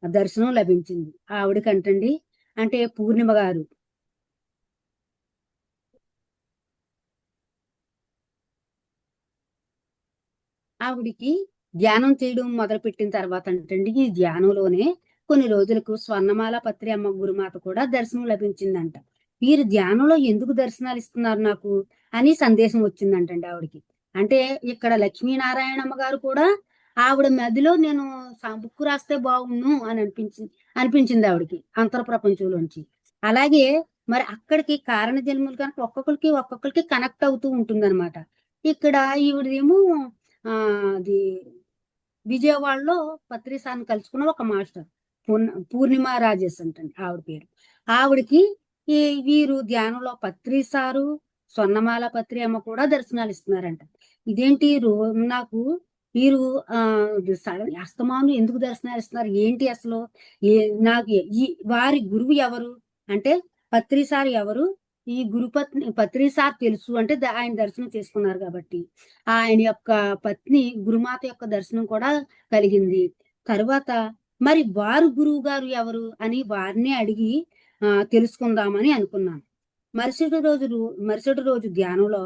దర్శనం లభించింది. ఆవిడకంటండి అంటే పూర్ణిమ గారు ఆవిడికి ధ్యానం చేయడం మొదలుపెట్టిన తర్వాత అంటండి ఈ ధ్యానంలోనే కొన్ని రోజులకు స్వర్ణమాల పత్రి అమ్మ గురుమాత కూడా దర్శనం లభించిందంట. వీరు ధ్యానంలో ఎందుకు దర్శనాలు ఇస్తున్నారు నాకు అని సందేశం వచ్చిందంటండి ఆవిడికి. అంటే ఇక్కడ లక్ష్మీనారాయణమ్మ గారు కూడా ఆవిడ మధ్యలో నేను బుక్ రాస్తే బాగుండు అని అనిపించింది ఆవిడకి అంతర ప్రపంచంలోంచి. అలాగే మరి అక్కడికి కారణ జన్మలు కనుక ఒక్కొక్కరికి కనెక్ట్ అవుతూ ఉంటుందన్నమాట. ఇక్కడ ఈవిడేమో అది విజయవాడలో పత్రిసార్ని కలుసుకున్న ఒక మాస్టర్ పూర్ణిమ రాజేష్ అంటండి ఆవిడ పేరు. ఆవిడకి వీరు ధ్యానంలో పత్రిసారు స్వర్ణమాల పత్రి అమ్మ కూడా దర్శనాలు ఇస్తున్నారంట. ఇదేంటి నాకు వీరు అస్తమాను ఎందుకు దర్శనాలు ఇస్తున్నారు ఏంటి అసలు, నాకు వారి గురువు ఎవరు అంటే పత్రిసార్ ఎవరు, ఈ పత్రిసార్ తెలుసు అంటే ఆయన దర్శనం చేసుకున్నారు కాబట్టి ఆయన యొక్క పత్ని గురుమాత యొక్క దర్శనం కూడా కలిగింది. తరువాత మరి వారు గురువు గారు ఎవరు అని వారిని అడిగి తెలుసుకుందామని అనుకున్నాను. మరుసటి రోజు ధ్యానంలో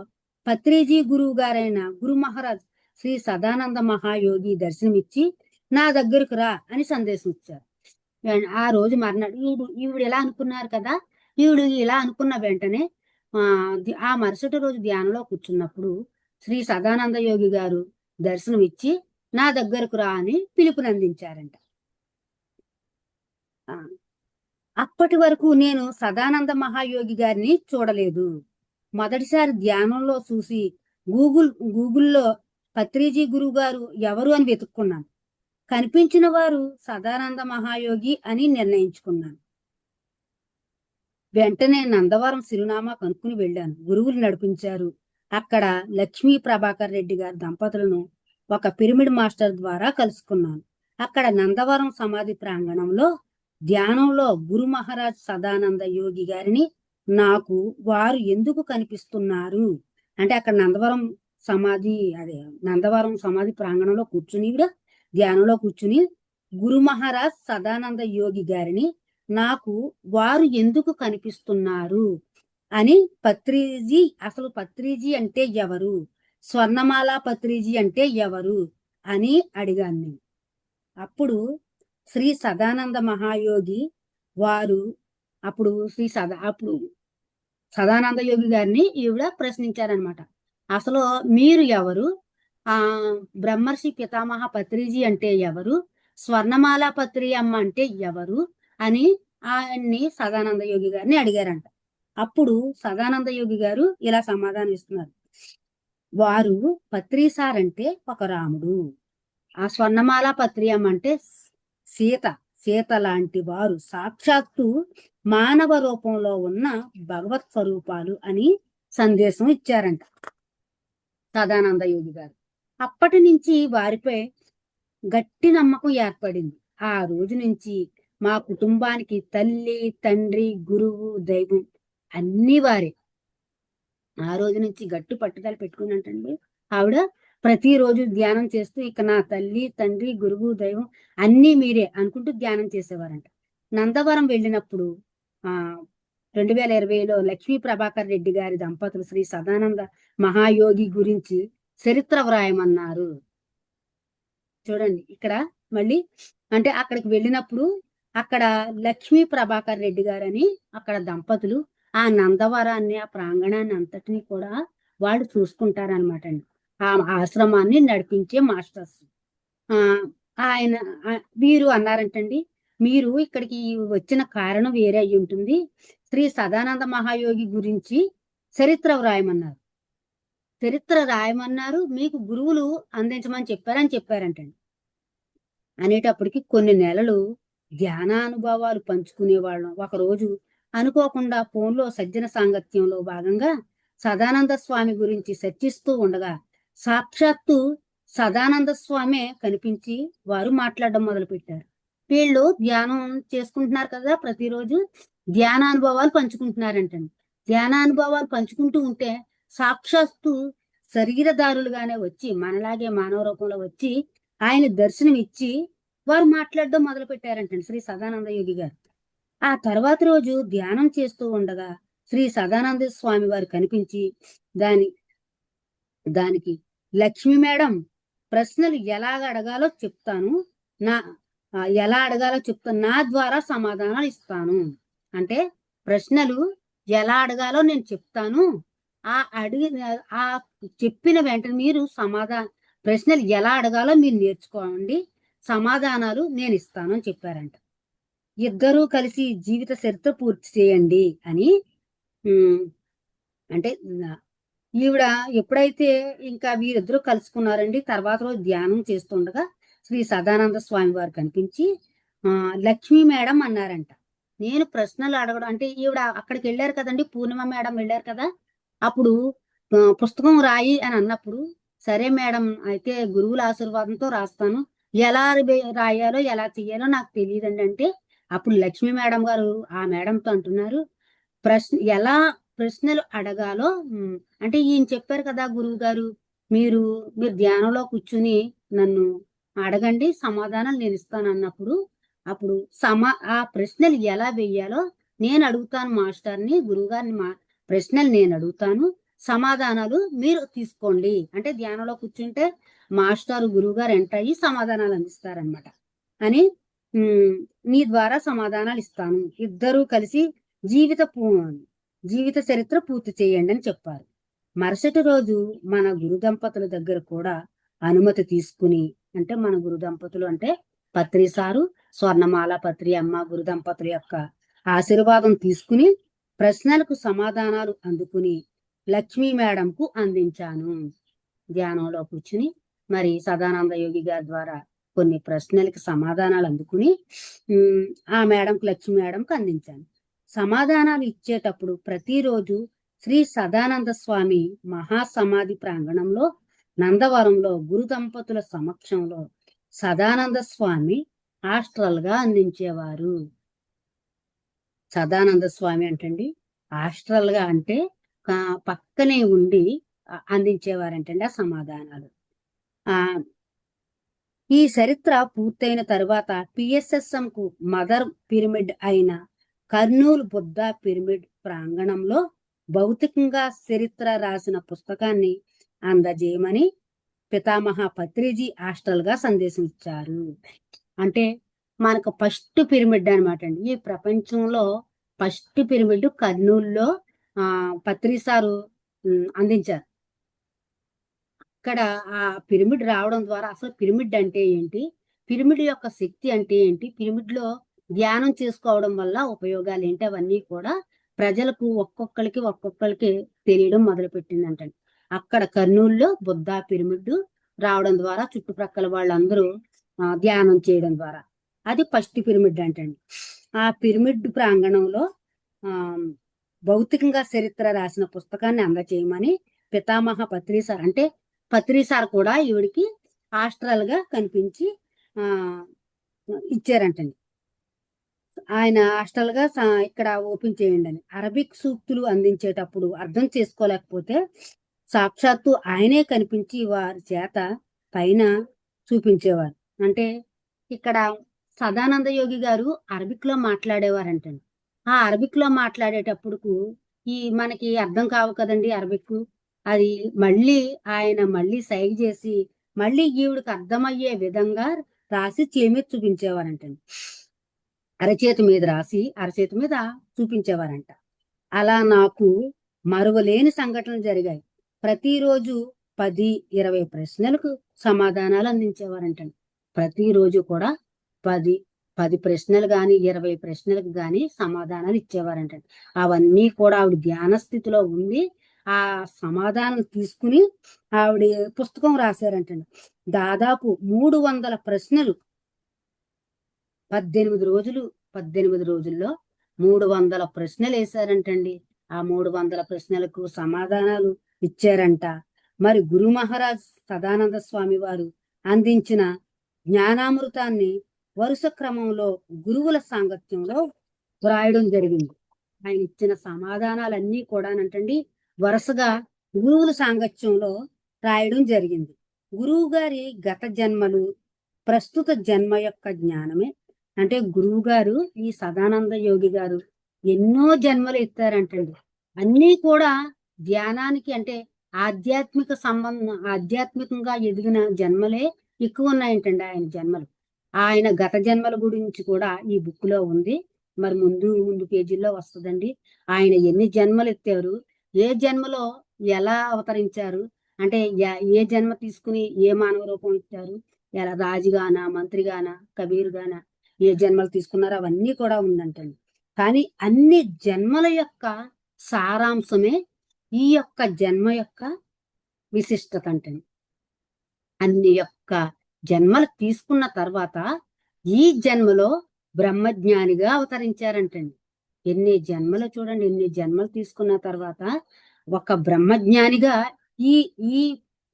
పత్రిజీ గురువు గారైన గురు మహారాజ్ శ్రీ సదానంద మహాయోగి దర్శనమిచ్చి నా దగ్గరకు రా అని సందేశం ఇచ్చారు. ఆ రోజు మర్నాడు ఈవిడ ఎలా అనుకున్నారు కదా, ఈవిడు ఇలా అనుకున్న వెంటనే ఆ మరుసటి రోజు ధ్యానంలో కూర్చున్నప్పుడు శ్రీ సదానంద యోగి గారు దర్శనం ఇచ్చి నా దగ్గరకు రా అని పిలుపునందించారంట. అప్పటి వరకు నేను సదానంద మహాయోగి గారిని చూడలేదు. మొదటిసారి ధ్యానంలో చూసి గూగుల్లో పత్రిజీ గురువు గారు ఎవరు అని వెతుక్కున్నాను. కనిపించిన వారు సదానంద మహాయోగి అని నిర్ణయించుకున్నాను. వెంటనే నందవరం చిరునామా కనుక్కుని వెళ్ళాను. గురువులు నడిపించారు. అక్కడ లక్ష్మీ ప్రభాకర్ రెడ్డి గారి దంపతులను ఒక పిరమిడ్ మాస్టర్ ద్వారా కలుసుకున్నాను. అక్కడ నందవరం సమాధి ప్రాంగణంలో ధ్యానంలో గురు మహారాజ్ సదానంద యోగి గారిని నాకు వారు ఎందుకు కనిపిస్తున్నారు అంటే అక్కడ నందవరం సమాధి ప్రాంగణంలో కూర్చుని ధ్యానంలో కూర్చుని గురు మహారాజ్ సదానంద యోగి గారిని నాకు వారు ఎందుకు కనిపిస్తున్నారు అని అసలు పత్రిజీ అంటే ఎవరు, స్వర్ణమాల పత్రిజీ అంటే ఎవరు అని అడిగాను నేను. అప్పుడు శ్రీ సదానంద మహాయోగి వారు అప్పుడు సదానంద యోగి గారిని ఈవిడ ప్రశ్నించారనమాట. అసలు మీరు ఎవరు, బ్రహ్మర్షి పితామహ పత్రిజీ అంటే ఎవరు, స్వర్ణమాల పత్రి అమ్మ అంటే ఎవరు అని ఆయన్ని సదానంద యోగి గారిని అడిగారంట. అప్పుడు సదానంద యోగి గారు ఇలా సమాధానం ఇస్తున్నారు. వారు పత్రి సార్ అంటే ఒక రాముడు, ఆ స్వర్ణమాల పత్రి అమ్మ అంటే సీత లాంటి వారు సాక్షాత్తు మానవ రూపంలో ఉన్న భగవత్ స్వరూపాలు అని సందేశం ఇచ్చారంట సదానంద యోగి గారు. అప్పటి నుంచి వారిపై గట్టి నమ్మకం ఏర్పడింది. ఆ రోజు నుంచి మా కుటుంబానికి తల్లి, తండ్రి, గురువు, దైవం అన్ని వారే. ఆ రోజు నుంచి గట్టి పట్టుదల పెట్టుకున్నట్టండి ఆవిడ ప్రతిరోజు ధ్యానం చేస్తూ ఇక నా తల్లి, తండ్రి, గురువు, దైవం అన్నీ మీరే అనుకుంటూ ధ్యానం చేసేవారంట. నందవరం వెళ్ళినప్పుడు 2020లో లక్ష్మీ ప్రభాకర్ రెడ్డి గారి దంపతులు శ్రీ సదానంద మహాయోగి గురించి చరిత్ర వ్రాయమన్నారు. చూడండి ఇక్కడ మళ్ళీ అంటే అక్కడికి వెళ్ళినప్పుడు అక్కడ లక్ష్మీ ప్రభాకర్ రెడ్డి గారని అక్కడ దంపతులు ఆ నందవరాన్ని, ఆ ప్రాంగణాన్ని అంతటినీ కూడా వాళ్ళు చూసుకుంటారనమాట అండి. ఆ ఆశ్రమాన్ని నడిపించే మాస్టర్స్. ఆయన వీరు అన్నారంటండి, మీరు ఇక్కడికి వచ్చిన కారణం వేరే అయి ఉంటుంది, శ్రీ సదానంద మహాయోగి గురించి చరిత్ర రాయమన్నారు, మీకు గురువులు అందించమని చెప్పారంటండి. అనేటప్పటికి కొన్ని నెలలు ధ్యానానుభవాలు పంచుకునేవాళ్ళం. ఒకరోజు అనుకోకుండా ఫోన్లో సజ్జన సాంగత్యంలో భాగంగా సదానంద స్వామి గురించి చర్చిస్తూ ఉండగా సాక్షాత్తు సదానంద స్వామే కనిపించి వారు మాట్లాడడం మొదలు పెట్టారు. వీళ్ళు ధ్యానం చేసుకుంటున్నారు కదా, ప్రతిరోజు ధ్యానానుభవాలు పంచుకుంటున్నారంటండి. ధ్యానానుభవాలు పంచుకుంటూ ఉంటే సాక్షాత్తు శరీరదారులుగానే వచ్చి మనలాగే మానవ రూపంలో వచ్చి ఆయన దర్శనం ఇచ్చి వారు మాట్లాడడం మొదలు పెట్టారంటండి శ్రీ సదానంద యోగి గారు. ఆ తర్వాత రోజు ధ్యానం చేస్తూ ఉండగా శ్రీ సదానంద స్వామి వారు కనిపించి దానికి లక్ష్మి మేడం ప్రశ్నలు ఎలా అడగాలో చెప్తాను, నా ద్వారా సమాధానాలు ఇస్తాను. అంటే ప్రశ్నలు ఎలా అడగాలో నేను చెప్తాను, ఆ చెప్పిన వెంటనే మీరు ప్రశ్నలు ఎలా అడగాలో మీరు నేర్చుకోండి, సమాధానాలు నేను ఇస్తాను అని చెప్పారంట. ఇద్దరూ కలిసి జీవిత చరిత్ర పూర్తి చేయండి అని. అంటే ఈవిడ ఎప్పుడైతే ఇంకా వీరిద్దరూ కలుసుకున్నారండి, తర్వాత రోజు ధ్యానం చేస్తుండగా శ్రీ సదానంద స్వామి వారు కనిపించి లక్ష్మీ మేడం అన్నారంట. నేను ప్రశ్నలు అడగడం అంటే ఈవిడ అక్కడికి వెళ్ళారు కదండి, పూర్ణిమ మేడం వెళ్ళారు కదా, అప్పుడు పుస్తకం రాయి అని అన్నప్పుడు సరే మేడం అయితే గురువుల ఆశీర్వాదంతో రాస్తాను, ఎలా రాయాలో ఎలా చెయ్యాలో నాకు తెలియదండి అంటే అప్పుడు లక్ష్మీ మేడం గారు ఆ మేడంతో అంటున్నారు, ఎలా ప్రశ్నలు అడగాలో అంటే ఈయన చెప్పారు కదా గురువు గారు, మీరు ధ్యానంలో కూర్చుని నన్ను అడగండి, సమాధానాలు నేను ఇస్తాను అన్నప్పుడు అప్పుడు ఆ ప్రశ్నలు ఎలా వెయ్యాలో నేను అడుగుతాను మాస్టర్ని, గురువు గారిని ప్రశ్నలు నేను అడుగుతాను, సమాధానాలు మీరు తీసుకోండి. అంటే ధ్యానంలో కూర్చుంటే మాస్టర్ గురువు గారు ఎంటర్ అయ్యి సమాధానాలు అందిస్తారనమాట అని, నీ ద్వారా సమాధానాలు ఇస్తాను, ఇద్దరూ కలిసి జీవిత చరిత్ర పూర్తి చేయండి అని చెప్పారు. మరుసటి రోజు మన గురు దంపతుల దగ్గర కూడా అనుమతి తీసుకుని, అంటే మన గురు దంపతులు అంటే పత్రి సారు, స్వర్ణమాల పత్రి అమ్మ గురు దంపతుల యొక్క ఆశీర్వాదం తీసుకుని ప్రశ్నలకు సమాధానాలు అందుకుని లక్ష్మీ మేడంకు అందించాను. ధ్యానంలో కూర్చుని మరి సదానంద యోగి గారి ద్వారా కొన్ని ప్రశ్నలకి సమాధానాలు అందుకుని ఆ మేడంకి లక్ష్మి మేడంకి అందించాను. సమాధానాలు ఇచ్చేటప్పుడు ప్రతిరోజు శ్రీ సదానంద స్వామి మహాసమాధి ప్రాంగణంలో నందవరంలో గురు దంపతుల సమక్షంలో సదానంద స్వామి హాస్టల్ గా అందించేవారు. సదానంద స్వామి అంటండి హాస్టల్ గా అంటే పక్కనే ఉండి అందించేవారంటండి ఆ సమాధానాలు. ఈ చరిత్ర పూర్తయిన తరువాత పిఎస్ఎస్ఎం కు మదర్ పిరమిడ్ అయిన కర్నూలు బుద్ధ పిరమిడ్ ప్రాంగణంలో భౌతికంగా చరిత్ర రాసిన పుస్తకాన్ని అందజేయమని పితామహ పత్రిజీ హాస్టల్ గా సందేశం ఇచ్చారు. అంటే మనకు ఫస్ట్ పిరమిడ్ అనమాట అండి. ఈ ప్రపంచంలో ఫస్ట్ పిరమిడ్ కర్నూలులో పత్రి సారు అందించారు. ఇక్కడ ఆ పిరమిడ్ రావడం ద్వారా అసలు పిరమిడ్ అంటే ఏంటి, పిరమిడ్ యొక్క శక్తి అంటే ఏంటి, పిరమిడ్ లో ధ్యానం చేసుకోవడం వల్ల ఉపయోగాలు ఏంటి, అవన్నీ కూడా ప్రజలకు ఒక్కొక్కరికి తెలియడం మొదలుపెట్టిందంట. అక్కడ కర్నూలులో బుద్ధ పిరమిడ్ రావడం ద్వారా చుట్టుప్రక్కల వాళ్ళందరూ ధ్యానం చేయడం ద్వారా అది ఫస్ట్ పిరమిడ్ అంటండి. ఆ పిరమిడ్ ప్రాంగణంలో భౌతికంగా చరిత్ర రాసిన పుస్తకాన్ని అందచేయమని పితామహ పత్రి సార్ అంటే పత్రి సార్ కూడా ఈవిడికి హాస్టల్ గా కనిపించి ఇచ్చారంటండి. ఆయన హాస్టల్ గా ఇక్కడ ఓపెన్ చేయండి అని. అరబిక్ సూక్తులు అందించేటప్పుడు అర్థం చేసుకోలేకపోతే సాక్షాత్తు ఆయనే కనిపించి వారి చేత పైన చూపించేవారు. అంటే ఇక్కడ సదానంద యోగి గారు అరబిక్ లో మాట్లాడేవారంటండి. ఆ అరబిక్ లో మాట్లాడేటప్పుడు మనకి అర్థం కావు కదండి అరబిక్. అది ఆయన మళ్ళీ సైగ చేసి మళ్ళీ ఈవిడికి అర్థమయ్యే విధంగా రాసి చేమి చూపించేవారంటండి. అరచేతి మీద రాసి అరచేతి మీద చూపించేవారంట. అలా నాకు మరువలేని సంఘటనలు జరిగాయి. ప్రతిరోజు 10-20 ప్రశ్నలకు సమాధానాలు అందించేవారంటండి. ప్రతిరోజు కూడా 10 ప్రశ్నలు గాని 20 ప్రశ్నలకు గాని సమాధానాలు ఇచ్చేవారంటండి. అవన్నీ కూడా ఆవిడ ధ్యాన స్థితిలో ఉంది. ఆ సమాధానం తీసుకుని ఆవిడ పుస్తకం రాశారంటండి. దాదాపు 300 ప్రశ్నలు 18 రోజుల్లో 300 ప్రశ్నలు వేశారంటండి. ఆ 300 ప్రశ్నలకు సమాధానాలు ఇచ్చారంట. మరి గురు మహారాజ్ సదానంద స్వామి వారు అందించిన జ్ఞానామృతాన్ని వరుస క్రమంలో గురువుల సాంగత్యంలో వ్రాయడం జరిగింది. ఆయన ఇచ్చిన సమాధానాలన్నీ కూడానంటండి వరుసగా గురువుల సాంగత్యంలో రాయడం జరిగింది. గురువు గారి గత జన్మలు ప్రస్తుత జన్మ యొక్క జ్ఞానమే. అంటే గురువు గారు ఈ సదానంద యోగి గారు ఎన్నో జన్మలు ఎత్తారంటండి. అన్నీ కూడా ధ్యానానికి అంటే ఆధ్యాత్మికంగా ఎదిగిన జన్మలే ఎక్కువ ఉన్నాయంటండి ఆయన జన్మలు. ఆయన గత జన్మల గురించి కూడా ఈ బుక్ లో ఉంది. మరి ముందు పేజీల్లో వస్తుందండి. ఆయన ఎన్ని జన్మలు ఎత్తారు, ఏ జన్మలో ఎలా అవతరించారు, అంటే ఏ జన్మ తీసుకుని ఏ మానవ రూపం ఇచ్చారు, ఎలా రాజుగానా మంత్రిగానా కబీరుగానా ఏ జన్మలు తీసుకున్నారో అవన్నీ కూడా ఉందంటండి. కానీ అన్ని జన్మల యొక్క సారాంశమే ఈ యొక్క జన్మ యొక్క విశిష్టత అంటండి. అన్ని యొక్క జన్మలు తీసుకున్న తర్వాత ఈ జన్మలో బ్రహ్మజ్ఞానిగా అవతరించారంటండి. ఎన్ని జన్మలు చూడండి, ఎన్ని జన్మలు తీసుకున్న తర్వాత ఒక బ్రహ్మజ్ఞానిగా ఈ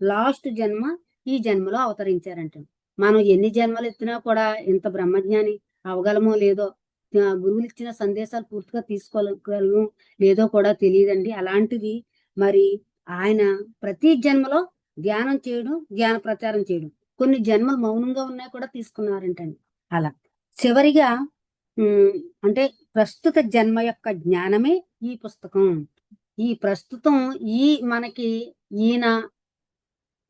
లాస్ట్ జన్మ ఈ జన్మలో అవతరించారంటండి. మనం ఎన్ని జన్మలు ఎత్తినా కూడా ఇంత బ్రహ్మజ్ఞాని అవగలమో లేదో, గురువులు ఇచ్చిన సందేశాలు పూర్తిగా తీసుకోగలము లేదో కూడా తెలియదండి. అలాంటిది మరి ఆయన ప్రతి జన్మలో ధ్యానం చేయడం, జ్ఞాన ప్రచారం చేయడం, కొన్ని జన్మలు మౌనంగా ఉన్నాయి కూడా తీసుకున్నారంటండి. అలా చివరిగా అంటే ప్రస్తుత జన్మ యొక్క జ్ఞానమే ఈ పుస్తకం. ఈ ప్రస్తుతం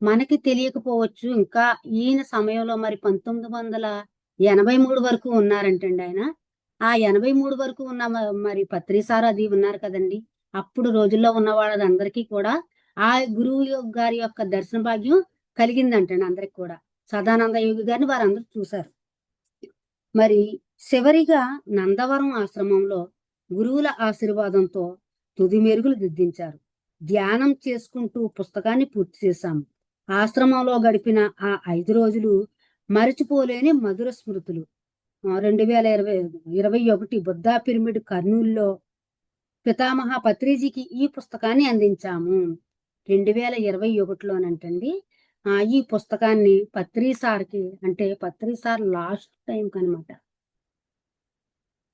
మనకి తెలియకపోవచ్చు. ఇంకా ఈయన సమయంలో మరి 1983 వరకు ఉన్నారంటండి ఆయన. ఆ 83 వరకు ఉన్న మరి పత్రి సార్ అది ఉన్నారు కదండి. అప్పుడు రోజుల్లో ఉన్న వాళ్ళందరికీ కూడా ఆ గురువు గారి యొక్క దర్శన భాగ్యం కలిగిందంటండి. అందరికి కూడా సదానంద యోగి గారిని వారందరూ చూశారు. మరి చివరిగా నందవరం ఆశ్రమంలో గురువుల ఆశీర్వాదంతో తుది మెరుగులు దిద్దించారు. ధ్యానం చేసుకుంటూ పుస్తకాన్ని పూర్తి చేశాము. ఆశ్రమంలో గడిపిన ఆ 5 రోజులు మరచిపోలేని మధుర స్మృతులు. 2021 బుద్ధా పిరమిడ్ కర్నూలులో పితామహ పత్రిజీకి ఈ పుస్తకాన్ని అందించాము. 2021లోనంటండి. ఈ పుస్తకాన్ని పత్రి సార్కి, అంటే పత్రి సార్ లాస్ట్ టైం కనమాట,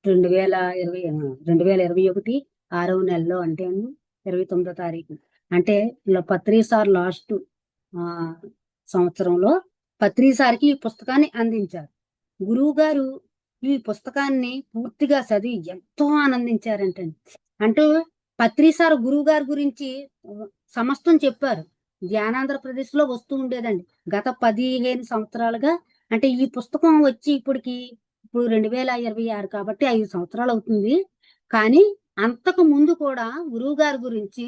2021 6వ నెలలో, అంటే 29వ తారీఖు, అంటే పత్రి సార్ లాస్ట్ సంవత్సరంలో పత్రి సార్కి ఈ పుస్తకాన్ని అందించారు. గురువు గారు ఈ పుస్తకాన్ని పూర్తిగా చదివి ఎంతో ఆనందించారంటండి. అంటే పత్రి సార్ గురువు గారి గురించి సమస్తం చెప్పారు. ధ్యానాంధ్రప్రదేశ్ లో వస్తూ ఉండేదండి గత 15 సంవత్సరాలుగా. అంటే ఈ పుస్తకం వచ్చి ఇప్పుడు 2026 కాబట్టి 5 సంవత్సరాలు అవుతుంది. కానీ అంతకు ముందు కూడా గురువు గారి గురించి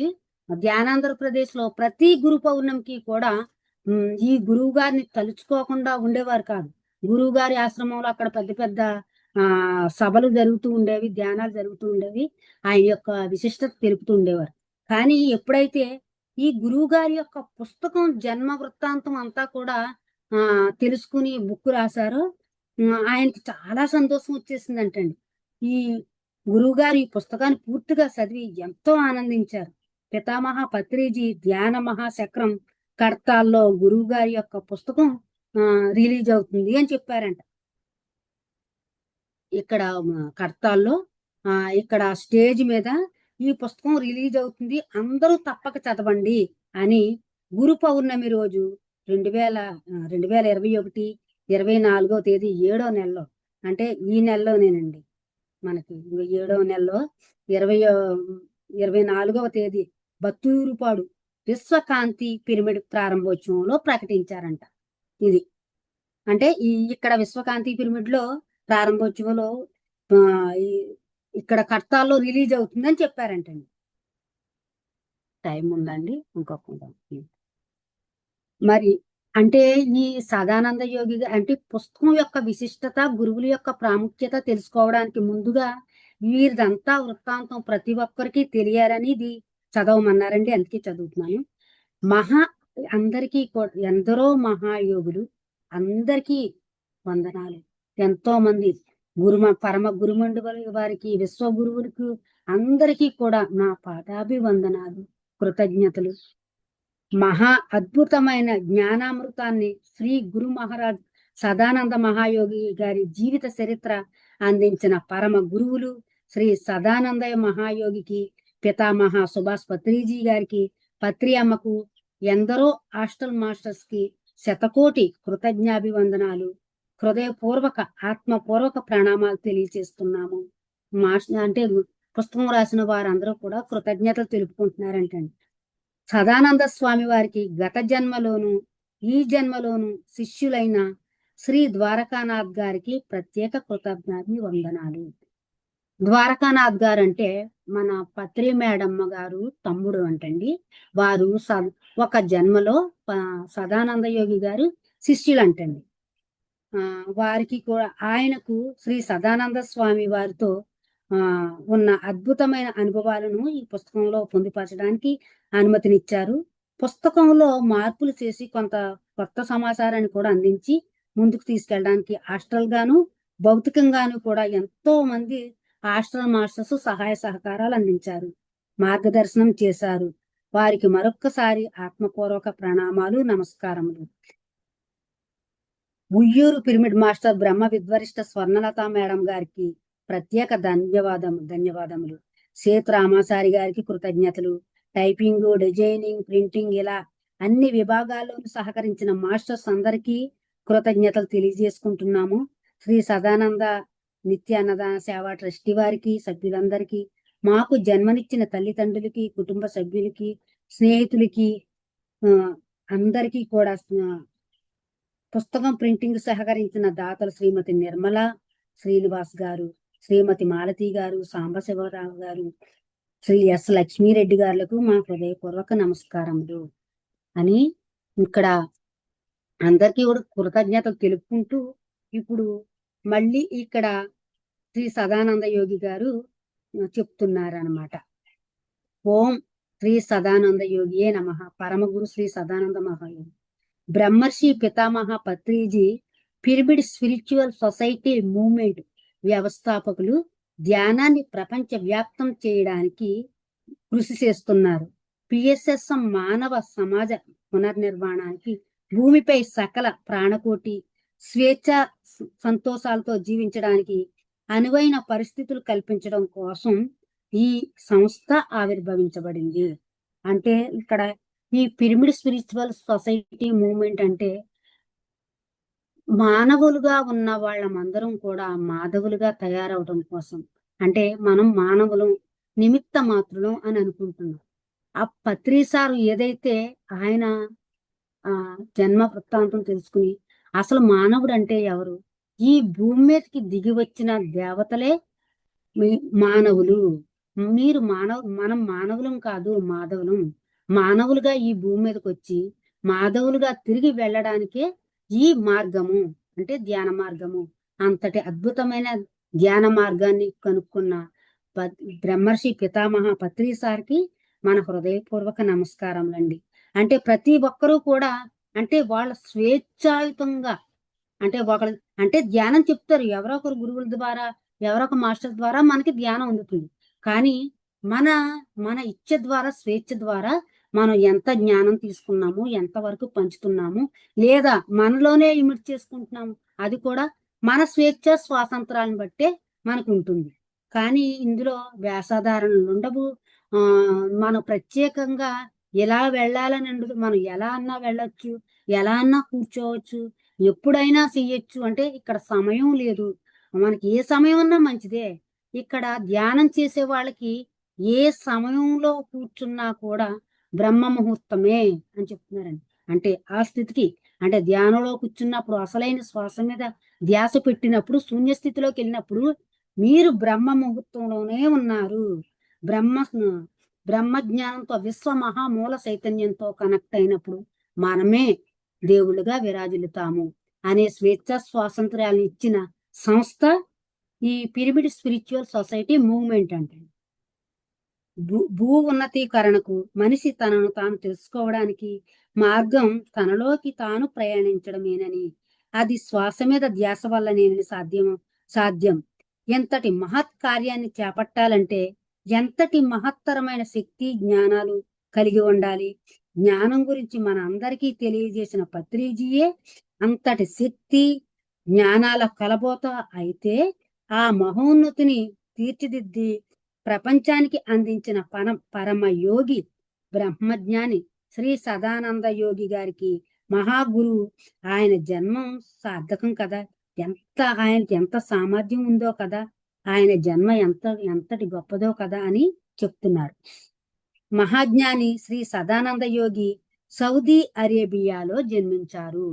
ధ్యానాంధ్రప్రదేశ్ లో ప్రతి గురు పౌర్ణమికి కూడా ఈ గురువు గారిని తలుచుకోకుండా ఉండేవారు కాదు. గురువు గారి ఆశ్రమంలో అక్కడ పెద్ద పెద్ద సభలు జరుగుతూ ఉండేవి, ధ్యానాలు జరుగుతూ ఉండేవి. ఆయన యొక్క విశిష్టత తెలుపుతూ ఉండేవారు. కానీ ఎప్పుడైతే ఈ గురువు గారి యొక్క పుస్తకం జన్మ వృత్తాంతం అంతా కూడా తెలుసుకుని బుక్ రాశారో ఆయనకి చాలా సంతోషం వచ్చేసిందంటండి. ఈ గురువు గారు ఈ పుస్తకాన్ని పూర్తిగా చదివి ఎంతో ఆనందించారు. పితామహ పత్రిజీ ధ్యాన మహాచక్రం కడతాల్లో గురువు గారి యొక్క పుస్తకం రిలీజ్ అవుతుంది అని చెప్పారంట. ఇక్కడ కడతాల్లో ఇక్కడ స్టేజ్ మీద ఈ పుస్తకం రిలీజ్ అవుతుంది, అందరూ తప్పక చదవండి అని గురు పౌర్ణమి రోజు 2021 24వ తేదీ 7వ నెలలో, అంటే ఈ నెలలోనేనండి, మనకి 7వ నెలలో 24వ తేదీ బత్తూరుపాడు విశ్వకాంతి పిరమిడ్ ప్రారంభోత్సవంలో ప్రకటించారంట. ఇది అంటే ఇక్కడ విశ్వకాంతి పిరమిడ్ లో ప్రారంభోత్సవంలో ఇక్కడ కర్తాల్లో రిలీజ్ అవుతుందని చెప్పారంటండి. టైం ఉందండి ఇంకొక. మరి అంటే ఈ సదానంద యోగి అంటే పుస్తకం యొక్క విశిష్టత, గురువుల యొక్క ప్రాముఖ్యత తెలుసుకోవడానికి ముందుగా వీరిదంతా వృత్తాంతం ప్రతి ఒక్కరికి తెలియాలని ఇది చదవమన్నారండి. అందుకే చదువుతున్నాను. అందరికీ ఎందరో మహాయోగులు, అందరికీ వందనాలు. ఎంతో మంది పరమ గురుమండలి వారికి, విశ్వగురువులకు అందరికీ కూడా నా పాదాభివందనాలు, కృతజ్ఞతలు. మహా అద్భుతమైన జ్ఞానామృతాన్ని శ్రీ గురు మహారాజ్ సదానంద మహాయోగి గారి జీవిత చరిత్ర అందించిన పరమ గురువులు శ్రీ సదానందయ మహాయోగికి, పితామహ సుభాష్ పత్రిజీ గారికి, పత్రి అమ్మకు, ఎందరో హాస్టల్ మాస్టర్స్ కి శతకోటి కృతజ్ఞాభివందనాలు, హృదయపూర్వక ఆత్మపూర్వక ప్రణామాలు తెలియజేస్తున్నాము. అంటే పుస్తకం రాసిన వారందరూ కూడా కృతజ్ఞతలు తెలుపుకుంటున్నారంటండి. సదానంద స్వామి వారికి గత జన్మలోను ఈ జన్మలోను శిష్యులైన శ్రీ ద్వారకానాథ్ గారికి ప్రత్యేక కృతజ్ఞాభి వందనాలు. ద్వారకానాథ్ గారు అంటే మన పత్రి మేడమ్మ గారు తమ్ముడు అంటండి. వారు ఒక జన్మలో సదానంద యోగి గారు శిష్యులు అంటండి. వారికి కూడా ఆయనకు శ్రీ సదానంద స్వామి వారితో ఉన్న అద్భుతమైన అనుభవాలను ఈ పుస్తకంలో పొందుపరచడానికి అనుమతినిచ్చారు. పుస్తకంలో మార్పులు చేసి కొంత కొత్త సమాచారాన్ని కూడా అందించి ముందుకు తీసుకెళ్ళడానికి హాస్టల్ గాను భౌతికంగాను కూడా ఎంతో మంది హాస్టల్ మాస్టర్స్ సహాయ సహకారాలు అందించారు, మార్గదర్శనం చేశారు. వారికి మరొక్కసారి ఆత్మపూర్వక ప్రణామాలు, నమస్కారములు. ఉయ్యూరు పిరమిడ్ మాస్టర్ బ్రహ్మ విద్వరిష్ట స్వర్ణలత మేడం గారికి ప్రత్యేక ధన్యవాదములు. సేత్ రామాచారి గారికి కృతజ్ఞతలు. టైపింగ్, డిజైనింగ్, ప్రింటింగ్ ఇలా అన్ని విభాగాల్లోనూ సహకరించిన మాస్టర్స్ అందరికీ కృతజ్ఞతలు తెలియజేసుకుంటున్నాము. శ్రీ సదానంద నిత్య అన్నదాన సేవ ట్రస్టీ వారికి, సభ్యులందరికీ, మాకు జన్మనిచ్చిన తల్లిదండ్రులకి, కుటుంబ సభ్యులకి, స్నేహితులకి అందరికీ కూడా పుస్తకం ప్రింటింగ్ సహకరించిన దాతలు శ్రీమతి నిర్మల శ్రీనివాస్ గారు, శ్రీమతి మాలతి గారు, సాంబశివరావు గారు, శ్రీ ఎస్ లక్ష్మీరెడ్డి గారులకు మా హృదయపూర్వక నమస్కారములు అని ఇక్కడ అందరికీ కూడా కృతజ్ఞతలు తెలుపుకుంటూ ఇప్పుడు మళ్ళీ ఇక్కడ శ్రీ సదానంద యోగి గారు చెప్తున్నారనమాట. ఓం శ్రీ సదానంద యోగియే నమః. పరమగురు శ్రీ సదానంద మహాయోగి బ్రహ్మర్షి పితామహ Patriji pyramid spiritual society movement వ్యవస్థాపకులు ధ్యానాన్ని ప్రపంచ వ్యాప్తం చేయడానికి కృషి చేస్తున్నారు. పిఎస్ఎస్ఎం మానవ సమాజ పునర్నిర్మాణానికి, భూమిపై సకల ప్రాణకోటి స్వేచ్ఛ సంతోషాలతో జీవించడానికి అనువైన పరిస్థితులు కల్పించడం కోసం ఈ సంస్థ ఆవిర్భవించబడింది. అంటే ఇక్కడ ఈ పిరమిడ్ స్పిరిచువల్ సొసైటీ మూవ్మెంట్ అంటే మానవులుగా ఉన్న వాళ్ళమందరం కూడా మాధవులుగా తయారవడం కోసం, అంటే మనం మానవులం, నిమిత్త మాత్రులం అని అనుకుంటున్నాం. ఆ పత్రి సారు ఏదైతే ఆయన జన్మ వృత్తాంతం తెలుసుకుని అసలు మానవుడు అంటే ఎవరు, ఈ భూమి మీదకి దిగి వచ్చిన దేవతలే మానవులు, మీరు మనం మానవులం కాదు, మాధవులం. మానవులుగా ఈ భూమి మీదకి వచ్చి మాధవులుగా తిరిగి వెళ్ళడానికే ఈ మార్గము, అంటే ధ్యాన మార్గము. అంతటి అద్భుతమైన ధ్యాన మార్గాన్ని కనుక్కున్న బ్రహ్మర్షి పితామహ పత్రి సార్కి మన హృదయపూర్వక నమస్కారములండి. అంటే ప్రతి ఒక్కరూ కూడా అంటే వాళ్ళ స్వేచ్ఛాయుతంగా, అంటే ఒకరు అంటే ధ్యానం చెప్తారు, ఎవరో ఒకరు గురువుల ద్వారా, ఎవరో ఒక మాస్టర్ ద్వారా మనకి ధ్యానం అందుతుంది. కానీ మన మన ఇచ్చ ద్వారా, స్వేచ్ఛ ద్వారా మనం ఎంత జ్ఞానం తీసుకున్నాము, ఎంతవరకు పంచుతున్నాము, లేదా మనలోనే ఇమిట్ చేసుకుంటున్నాము, అది కూడా మన స్వేచ్ఛ స్వాతంత్రాలను బట్టే మనకు ఉంటుంది. కానీ ఇందులో వేషధారణలు ఉండవు. మనం ప్రత్యేకంగా ఎలా వెళ్ళాలని ఉండదు. మనం ఎలా అన్నా వెళ్ళొచ్చు, ఎలా అన్నా కూర్చోవచ్చు, ఎప్పుడైనా చెయ్యొచ్చు. అంటే ఇక్కడ సమయం లేదు, మనకి ఏ సమయం అన్నా మంచిదే. ఇక్కడ ధ్యానం చేసే వాళ్ళకి ఏ సమయంలో కూర్చున్నా కూడా బ్రహ్మ ముహూర్తమే అని చెప్తున్నారండి. అంటే ఆ స్థితికి, అంటే ధ్యానంలో కూర్చున్నప్పుడు, అసలైన శ్వాస మీద ధ్యాస పెట్టినప్పుడు, శూన్య స్థితిలోకి వెళ్ళినప్పుడు మీరు బ్రహ్మ ముహూర్తంలోనే ఉన్నారు. బ్రహ్మ జ్ఞానంతో, విశ్వ మహామూల చైతన్యంతో కనెక్ట్ అయినప్పుడు మనమే దేవుళ్ళుగా విరాజిల్లుతాము అనే స్వేచ్ఛ స్వాతంత్ర్యాలను ఇచ్చిన సంస్థ ఈ పిరమిడ్ స్పిరిచువల్ సొసైటీ మూవ్మెంట్. అంటే భూ ఉన్నతీకరణకు, మనిషి తనను తాను తెలుసుకోవడానికి మార్గం తనలోకి తాను ప్రయాణించడమేనని, అది శ్వాస మీద ధ్యాస వల్లనేనని సాధ్యం. ఎంతటి మహత్ కార్యాన్ని చేపట్టాలంటే ఎంతటి మహత్తరమైన శక్తి జ్ఞానాలు కలిగి ఉండాలి. జ్ఞానం గురించి మన అందరికీ తెలియజేసిన పత్రిజీయే అంతటి శక్తి జ్ఞానాల కలబోత అయితే, ఆ మహోన్నతిని తీర్చిదిద్ది ప్రపంచానికి అందించిన పరమ యోగి బ్రహ్మజ్ఞాని శ్రీ సదానంద యోగి గారికి, మహాగురువు, ఆయన జన్మం సార్థకం కదా, ఆయనకి ఎంత సామర్థ్యం ఉందో కదా, ఆయన జన్మ ఎంతటి గొప్పదో కదా అని చెప్తున్నారు. మహాజ్ఞాని శ్రీ సదానంద యోగి సౌదీ అరేబియాలో జన్మించారు.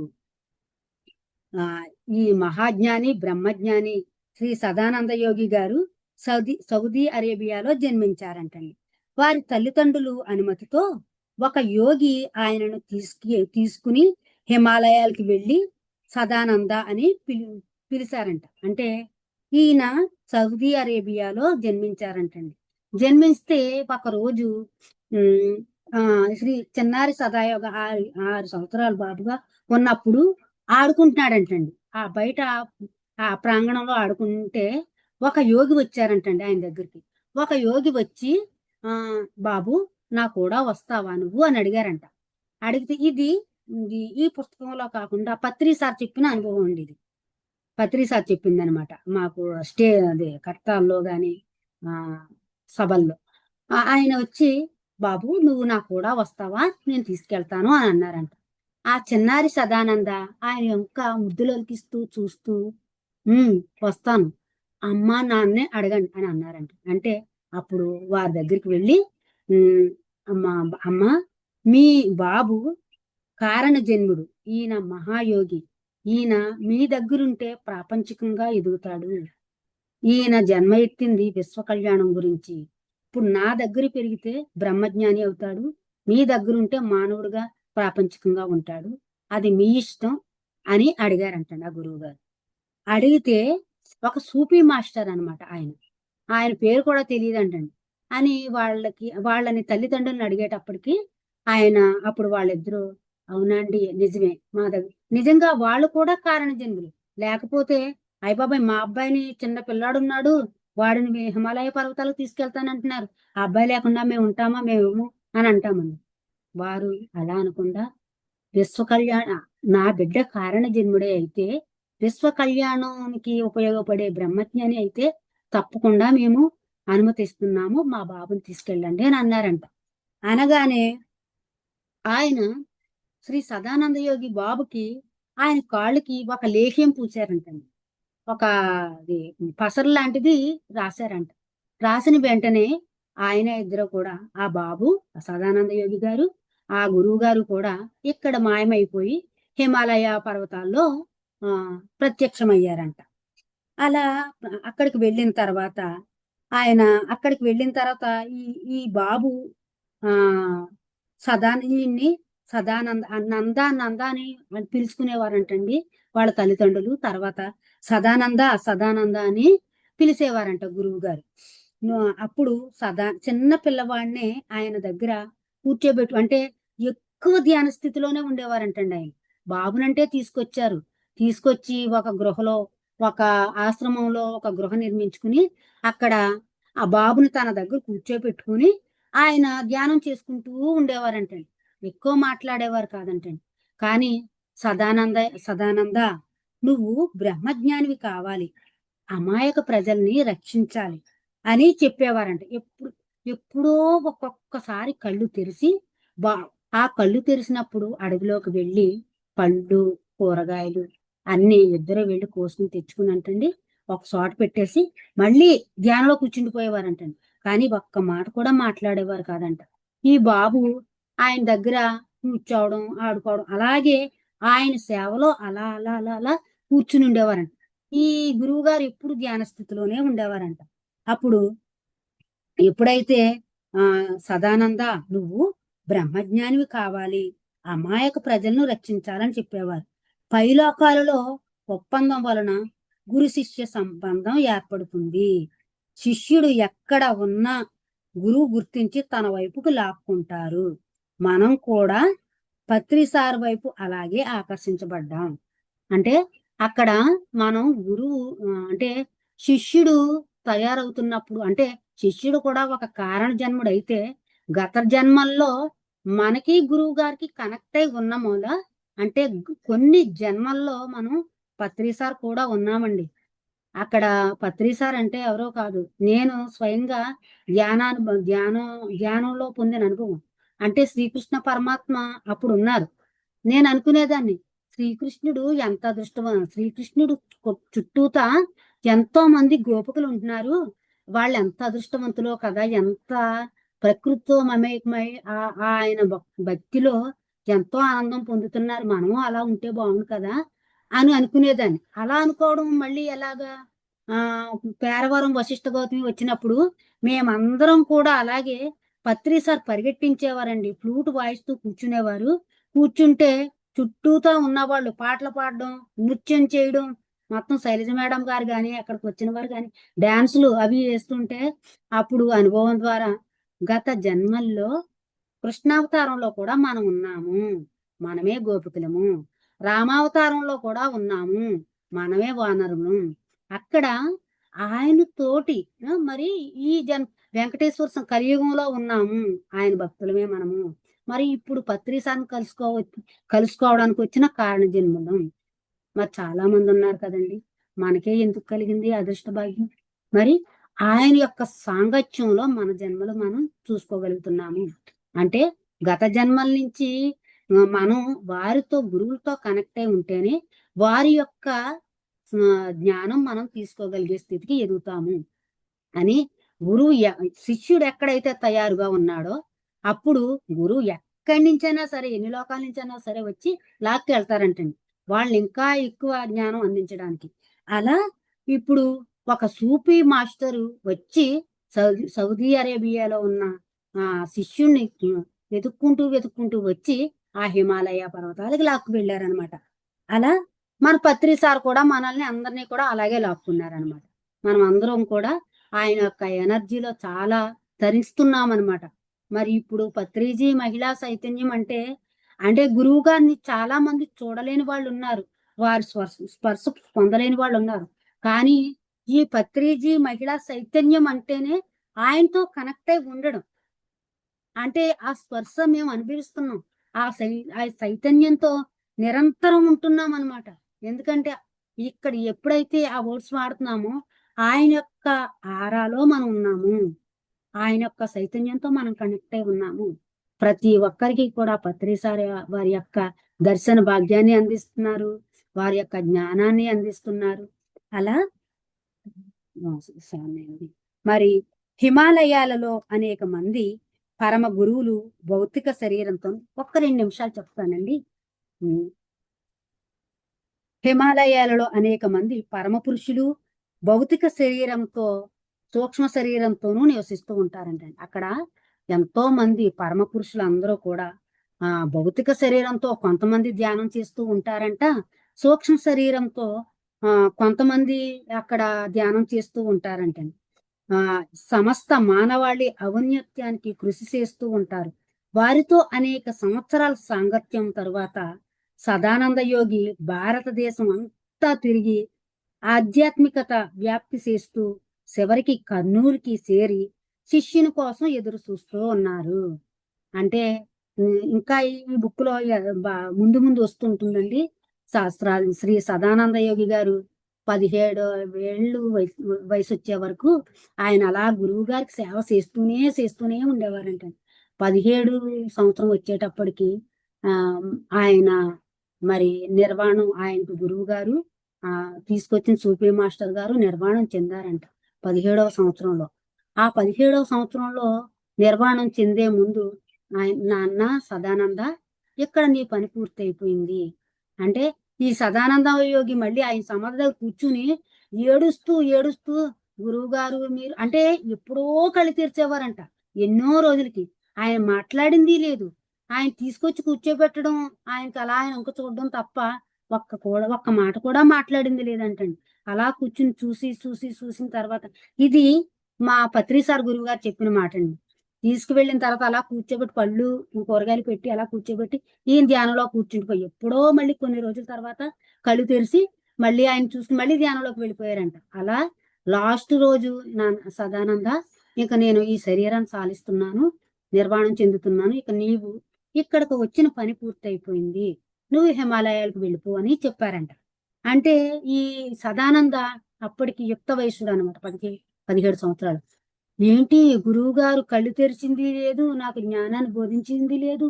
ఈ మహాజ్ఞాని బ్రహ్మజ్ఞాని శ్రీ సదానంద యోగి గారు సౌదీ అరేబియాలో జన్మించారంటండి. వారి తల్లిదండ్రులు అనుమతితో ఒక యోగి ఆయనను తీసుకుని హిమాలయాలకి వెళ్ళి సదానంద అని పిలిచారంట. అంటే ఈయన సౌదీ అరేబియాలో జన్మించారంటండి. జన్మిస్తే ఒక రోజు శ్రీ చిన్నారి సదాయోగ 6 సంవత్సరాల బాబుగా ఉన్నప్పుడు ఆడుకుంటున్నాడంటండి. ఆ బయట ఆ ప్రాంగణంలో ఆడుకుంటే ఒక యోగి వచ్చారంటండి ఆయన దగ్గరికి. ఒక యోగి వచ్చి బాబు నా కూడా వస్తావా నువ్వు అని అడిగారంట. అడిగితే ఇది ఈ పుస్తకంలో కాకుండా పత్రి సార్ చెప్పిన అనుభవం అండి. ఇది పత్రి సార్ చెప్పింది అనమాట మాకు అదే కర్తాల్లో గాని సభల్లో. ఆయన వచ్చి బాబు నువ్వు నా కూడా వస్తావా, నేను తీసుకెళ్తాను అని అన్నారంట. ఆ చిన్నారి సదానంద ఆయన ఇంకా ముద్దులొలికిస్తూ చూస్తూ వస్తాను, అమ్మా నాన్నే అడగండి అని అన్నారంట. అంటే అప్పుడు వారి దగ్గరికి వెళ్ళి అమ్మ మీ బాబు కారణ జన్ముడు, ఈయన మహాయోగి, ఈయన మీ దగ్గరుంటే ప్రాపంచికంగా ఎదుగుతాడు, ఈయన జన్మ ఎత్తింది విశ్వ కళ్యాణం గురించి, ఇప్పుడు నా దగ్గర పెరిగితే బ్రహ్మజ్ఞాని అవుతాడు, మీ దగ్గరుంటే మానవుడిగా ప్రాపంచికంగా ఉంటాడు, అది మీ ఇష్టం అని అడిగారంటండి ఆ గురువు గారు. అడిగితే ఒక సూఫీ మాస్టర్ అనమాట ఆయన పేరు కూడా తెలియదంటండి అని వాళ్ళని తల్లిదండ్రులను అడిగేటప్పటికి ఆయన అప్పుడు వాళ్ళిద్దరూ అవునండి, నిజమే. మా దగ్గర నిజంగా వాళ్ళు కూడా కారణ జన్ములు. లేకపోతే అయ్య బాబాయ్ మా అబ్బాయిని చిన్న పిల్లాడున్నాడు, వాడిని హిమాలయ పర్వతాలకు తీసుకెళ్తానంటున్నారు, ఆ అబ్బాయి లేకుండా మేము ఉంటామా మేము అని అంటామండి. వారు అలా అనకుండా విశ్వ కళ్యాణ నా బిడ్డ కారణ జన్ముడే అయితే విశ్వ కళ్యాణానికి ఉపయోగపడే బ్రహ్మజ్ఞాని అయితే తప్పకుండా మేము అనుమతిస్తున్నాము, మా బాబుని తీసుకెళ్ళండి అని అన్నారంట. అనగానే ఆయన శ్రీ సదానంద యోగి బాబుకి ఆయన కాళ్ళకి ఒక లేహ్యం పూసారంటండి. ఒక అది పసరు లాంటిది రాశారంట. రాసిన వెంటనే ఆయన ఇద్దరు కూడా, ఆ బాబు ఆ సదానంద యోగి గారు, ఆ గురువు గారు కూడా ఇక్కడ మాయమైపోయి హిమాలయ పర్వతాల్లో ఆ ప్రత్యక్షమయ్యారంట. అలా అక్కడికి వెళ్ళిన తర్వాత ఆయన అక్కడికి వెళ్ళిన తర్వాత ఈ ఈ బాబు ఆ ఈయన్ని సదానంద నంద అని వాళ్ళు పిలుచుకునేవారంటండి వాళ్ళ తల్లిదండ్రులు. తర్వాత సదానంద అని పిలిచేవారంట గురువు గారు. అప్పుడు చిన్న పిల్లవాడినే ఆయన దగ్గర కూర్చోబెట్టు అంటే ఎక్కువ ధ్యాన స్థితిలోనే ఉండేవారంటండి ఆయన. బాబునంటే తీసుకొచ్చి ఒక గృహలో, ఒక ఆశ్రమంలో ఒక గృహ నిర్మించుకుని అక్కడ ఆ బాబుని తన దగ్గర కూర్చోబెట్టుకుని ఆయన ధ్యానం చేసుకుంటూ ఉండేవారంటండి. ఎక్కువ మాట్లాడేవారు కాదంటండి. కానీ సదానంద నువ్వు బ్రహ్మజ్ఞానివి కావాలి, అమాయక ప్రజల్ని రక్షించాలి అని చెప్పేవారంట. ఎప్పుడో ఒక్కొక్కసారి కళ్ళు తెరిచి బా ఆ కళ్ళు తెరిచినప్పుడు అడవిలోకి వెళ్ళి పళ్ళు, కూరగాయలు అన్ని ఇద్దరు వెళ్ళి కోసుకుని తెచ్చుకుని అంటండి ఒక చోట పెట్టేసి మళ్ళీ ధ్యానంలో కూర్చుండిపోయేవారంటండి. కానీ ఒక్క మాట కూడా మాట్లాడేవారు కాదంట. ఈ బాబు ఆయన దగ్గర కూర్చోవడం, ఆడుకోవడం, అలాగే ఆయన సేవలో అలా అలా అలా అలా కూర్చుని ఉండేవారంట. ఈ గురువు గారు ఎప్పుడు ధ్యాన స్థితిలోనే ఉండేవారంట. అప్పుడు ఎప్పుడైతే సదానంద నువ్వు బ్రహ్మజ్ఞానివి కావాలి, అమాయక ప్రజలను రక్షించాలని చెప్పేవారు. పైలోకాలలో ఒప్పందం వలన గురు శిష్య సంబంధం ఏర్పడుతుంది. శిష్యుడు ఎక్కడ ఉన్నా గురువు గుర్తించి తన వైపుకు లాక్కుంటారు. మనం కూడా పత్రిసార్ వైపు అలాగే ఆకర్షించబడ్డాం. అంటే అక్కడ మనం గురువు అంటే శిష్యుడు తయారవుతున్నప్పుడు, అంటే శిష్యుడు కూడా ఒక కారణ జన్ముడు అయితే గత జన్మల్లో మనకి గురువు గారికి కనెక్ట్ అయి ఉన్న మూల, అంటే కొన్ని జన్మల్లో మనం పత్రిసార్ కూడా ఉన్నామండి. అక్కడ పత్రిసార్ అంటే ఎవరో కాదు, నేను స్వయంగా ధ్యానంలో పొందిన అనుభవం. అంటే శ్రీకృష్ణ పరమాత్మ అప్పుడు ఉన్నారు. నేను అనుకునేదాన్ని శ్రీకృష్ణుడు ఎంత శ్రీకృష్ణుడు చుట్టూతా ఎంతో మంది గోపికలు ఉంటున్నారు, వాళ్ళు ఎంత అదృష్టవంతులో కదా, ఎంత ప్రకృతితో మమేకమై ఆయన భక్తిలో ఎంతో ఆనందం పొందుతున్నారు, మనము అలా ఉంటే బాగుండు కదా అని అనుకునేదాన్ని. అలా అనుకోవడం మళ్ళీ ఎలాగా, ఆ పేరవరం వశిష్ఠ గౌతమి వచ్చినప్పుడు మేమందరం కూడా అలాగే పత్రిసార్ పరిగెట్టించేవారండి. ఫ్లూట్ వాయిస్తూ కూర్చునేవారు. కూర్చుంటే చుట్టూతో ఉన్నవాళ్ళు పాటలు పాడడం, నృత్యం చేయడం, మొత్తం శైలజ మేడం గారు కానీ అక్కడికి వచ్చిన వారు కానీ డాన్సులు అవి వేస్తుంటే అప్పుడు అనుభవం ద్వారా గత జన్మల్లో కృష్ణావతారంలో కూడా మనం ఉన్నాము, మనమే గోపికలము, రామావతారంలో కూడా ఉన్నాము, మనమే వానరము. అక్కడ ఆయన తోటి మరి ఈ వెంకటేశ్వర కలియుగంలో ఉన్నాము, ఆయన భక్తులమే మనము. మరి ఇప్పుడు పత్రిసాన్ని కలుసుకోవడానికి వచ్చిన కారణ జన్మలం. మరి చాలా మంది ఉన్నారు కదండి, మనకే ఎందుకు కలిగింది అదృష్ట భాగ్యం? మరి ఆయన యొక్క సాంగత్యంలో మన జన్మలు మనం చూసుకోగలుగుతున్నాము. అంటే గత జన్మల నుంచి మనం వారితో గురువులతో కనెక్ట్ అయి ఉంటేనే వారి యొక్క జ్ఞానం మనం తీసుకోగలిగే స్థితికి ఎదుగుతాము అని గురువు శిష్యుడు ఎక్కడైతే తయారుగా ఉన్నాడో అప్పుడు గురువు ఎక్కడి నుంచైనా సరే, ఎన్ని లోకాల నుంచైనా సరే వచ్చి లాక్కి వెళ్తారంటండి వాళ్ళని ఇంకా ఎక్కువ జ్ఞానం అందించడానికి. అలా ఇప్పుడు ఒక సూఫీ మాస్టరు వచ్చి సౌదీ అరేబియాలో ఉన్న శిష్యుణ్ణి వెతుక్కుంటూ వచ్చి ఆ హిమాలయ పర్వతాలకి లాక్కు వెళ్ళారనమాట. అలా మన పత్రిసార్ కూడా మనల్ని అందరినీ కూడా అలాగే లాక్కున్నారనమాట. మనం అందరం కూడా ఆయన యొక్క ఎనర్జీలో చాలా తరిస్తున్నామన్నమాట. మరి ఇప్పుడు పత్రిజీ మహిళా చైతన్యం అంటే అంటే గురువు గారిని చాలా మంది చూడలేని వాళ్ళు ఉన్నారు, వారి స్పర్శ పొందలేని వాళ్ళు ఉన్నారు. కానీ ఈ పత్రిజీ మహిళా చైతన్యం అంటేనే ఆయనతో కనెక్ట్ అయి ఉండడం, అంటే ఆ స్పర్శ మేము అనుభవిస్తున్నాం. ఆ చైతన్యంతో నిరంతరం ఉంటున్నాం అనమాట. ఎందుకంటే ఇక్కడ ఎప్పుడైతే ఆ వర్డ్స్ వాడుతున్నామో ఆయన యొక్క ఆరాలో మనం ఉన్నాము. ఆయన యొక్క చైతన్యంతో మనం కనెక్ట్ అయి ఉన్నాము. ప్రతి ఒక్కరికి కూడా పత్రిసారి వారి యొక్క దర్శన భాగ్యాన్ని అందిస్తున్నారు, వారి యొక్క జ్ఞానాన్ని అందిస్తున్నారు. అలా మరి హిమాలయాలలో అనేక మంది పరమ గురువులు భౌతిక శరీరంతో, ఒక్క 2 నిమిషాలు చెప్తానండి. హిమాలయాలలో అనేక మంది పరమ పురుషులు భౌతిక శరీరంతో, సూక్ష్మ శరీరంతోనూ నివసిస్తూ ఉంటారంట. అక్కడ ఎంతో మంది పరమ పురుషులు అందరూ కూడా భౌతిక శరీరంతో కొంతమంది ధ్యానం చేస్తూ ఉంటారంట, సూక్ష్మ శరీరంతో కొంతమంది అక్కడ ధ్యానం చేస్తూ ఉంటారంట. సమస్త మానవాళి ఔన్నత్యానికి కృషి చేస్తూ ఉంటారు. వారితో అనేక సంవత్సరాల సాంగత్యం తరువాత సదానంద యోగి భారతదేశం అంతా తిరిగి ఆధ్యాత్మికత వ్యాప్తి చేస్తూ చివరికి కర్నూలుకి చేరి శిష్యుని కోసం ఎదురు చూస్తూ ఉన్నారు. అంటే ఇంకా ఈ బుక్ లో ముందు ముందు వస్తుంటుందండి. శాస్త్రాలు శ్రీ సదానంద యోగి గారు 17 ఏళ్ళు వయసు వచ్చే వరకు ఆయన అలా గురువు గారికి సేవ చేస్తూనే ఉండేవారంట. 17 సంవత్సరం వచ్చేటప్పటికి ఆయన మరి నిర్వాణం, ఆయనకు గురువు గారు తీసుకొచ్చిన సూఫీ మాస్టర్ గారు నిర్వాణం చెందారంట 17వ సంవత్సరంలో. ఆ 17వ సంవత్సరంలో నిర్వాణం చెందే ముందు ఆయన, నాన్న సదానంద, ఇక్కడ నీ పని పూర్తి అయిపోయింది అంటే, ఈ సదానంద యోగి మళ్ళీ ఆయన సమాధి దగ్గర కూర్చుని ఏడుస్తూ గురువు గారు మీరు అంటే ఎప్పుడో కళ్ళు తెరిచేవారంట. ఎన్నో రోజులకి ఆయన మాట్లాడింది లేదు. ఆయన తీసుకొచ్చి కూర్చోబెట్టడం, ఆయనకి అలా ఆయన ఇంక చూడడం తప్ప ఒక్క మాట కూడా మాట్లాడింది లేదంటండి. అలా కూర్చుని చూసిన తర్వాత, ఇది మా పత్రిసార్ గురువు గారు చెప్పిన మాట అండి. తీసుకువెళ్ళిన తర్వాత అలా కూర్చోబెట్టి పళ్ళు కూరగాయలు పెట్టి అలా కూర్చోబెట్టి ఈయన ధ్యానంలో కూర్చుండిపోయి, ఎప్పుడో మళ్ళీ కొన్ని రోజుల తర్వాత కళ్ళు తెరిచి మళ్ళీ ఆయన చూసుకుని మళ్ళీ ధ్యానంలోకి వెళ్ళిపోయారంట. అలా లాస్ట్ రోజు నా సదానంద, ఇక నేను ఈ శరీరాన్ని సాలిస్తున్నాను, నిర్వాణం చెందుతున్నాను, ఇక నీవు ఇక్కడికి వచ్చిన పని పూర్తి అయిపోయింది, నువ్వు హిమాలయాలకు వెళ్ళిపో అని చెప్పారంట. అంటే ఈ సదానంద అప్పటికి యుక్త వయసుడు అనమాట, 17 సంవత్సరాలు. ఏంటి గురువు గారు కళ్ళు తెరిచింది లేదు, నాకు జ్ఞానాన్ని బోధించింది లేదు,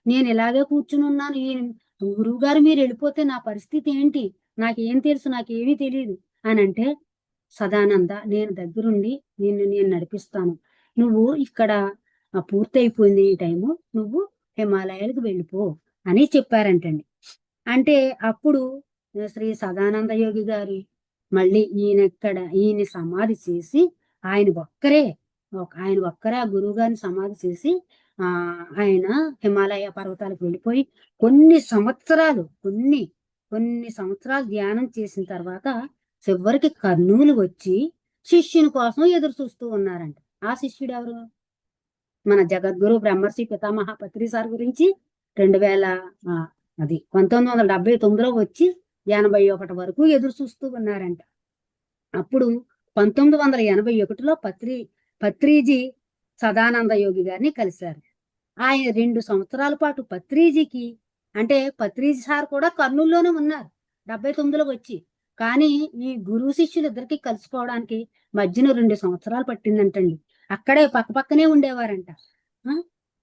నేను ఇలాగే కూర్చుని ఉన్నాను, ఈ గురువు గారు మీరు వెళ్ళిపోతే నా పరిస్థితి ఏంటి, నాకేం తెలుసు, నాకేమీ తెలియదు అని అంటే, సదానంద నేను దగ్గరుండి నేను నడిపిస్తాను, నువ్వు ఇక్కడ పూర్తయిపోయింది ఈ టైము, నువ్వు హిమాలయాలకు వెళ్ళిపో అని చెప్పారంటండి. అంటే అప్పుడు శ్రీ సదానంద యోగి గారి మళ్ళీ ఈయన సమాధి చేసి ఆయన ఒక్కరే ఆ గురువు గారిని సమాధి చేసి ఆయన హిమాలయ పర్వతాలకు వెళ్ళిపోయి కొన్ని సంవత్సరాలు ధ్యానం చేసిన తర్వాత చివరికి కర్నూలు వచ్చి శిష్యుని కోసం ఎదురు చూస్తూ ఉన్నారంట. ఆ శిష్యుడు ఎవరు? మన జగద్గురు బ్రహ్మర్షి పితామహ పత్రిసార్ గురించి 1979లో వచ్చి 81 వరకు ఎదురు చూస్తూ ఉన్నారంట. అప్పుడు 1981లో పత్రిజీ సదానంద యోగి గారిని కలిశారు. ఆయన 2 సంవత్సరాల పాటు పత్రిజీకి, అంటే పత్రిజీ సార్ కూడా కర్నూలులోనే ఉన్నారు 79లో వచ్చి, కానీ ఈ గురువు శిష్యులు ఇద్దరికి కలుసుకోవడానికి మధ్యన 2 సంవత్సరాలు పట్టిందంటండి. అక్కడే పక్కనే ఉండేవారంట.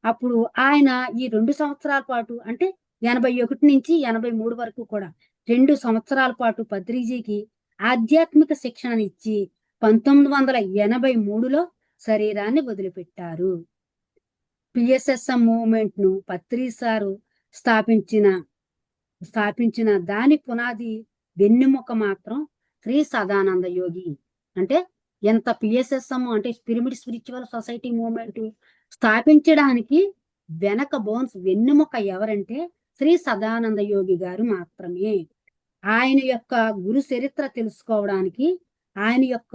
అప్పుడు ఆయన ఈ 2 సంవత్సరాల పాటు, అంటే 81 నుంచి 83 వరకు కూడా 2 సంవత్సరాల పాటు పత్రిజీకి ఆధ్యాత్మిక శిక్షణనిచ్చి 1983లో శరీరాన్ని వదిలిపెట్టారు. పిఎస్ఎస్ఎం మూవ్మెంట్ ను పత్రిసారు స్థాపించిన దాని పునాది వెన్నెముక మాత్రం శ్రీ సదానంద యోగి. అంటే ఎంత పిఎస్ఎస్ఎం అంటే పిరమిడ్ స్పిరిచువల్ సొసైటీ మూవ్మెంట్ స్థాపించడానికి వెన్నెముక ఎవరంటే శ్రీ సదానంద యోగి గారు మాత్రమే. ఆయన యొక్క గురు చరిత్ర తెలుసుకోవడానికి, ఆయన యొక్క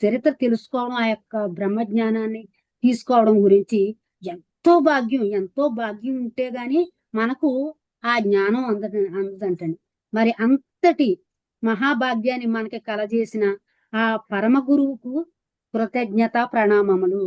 చరిత్ర తెలుసుకోవడం, ఆ యొక్క బ్రహ్మజ్ఞానాన్ని తీసుకోవడం గురించి ఎంతో భాగ్యం ఉంటే గాని మనకు ఆ జ్ఞానం అందదంటండి. మరి అంతటి మహాభాగ్యాన్ని మనకి కలజేసిన ఆ పరమ గురువుకు కృతజ్ఞత ప్రణామములు.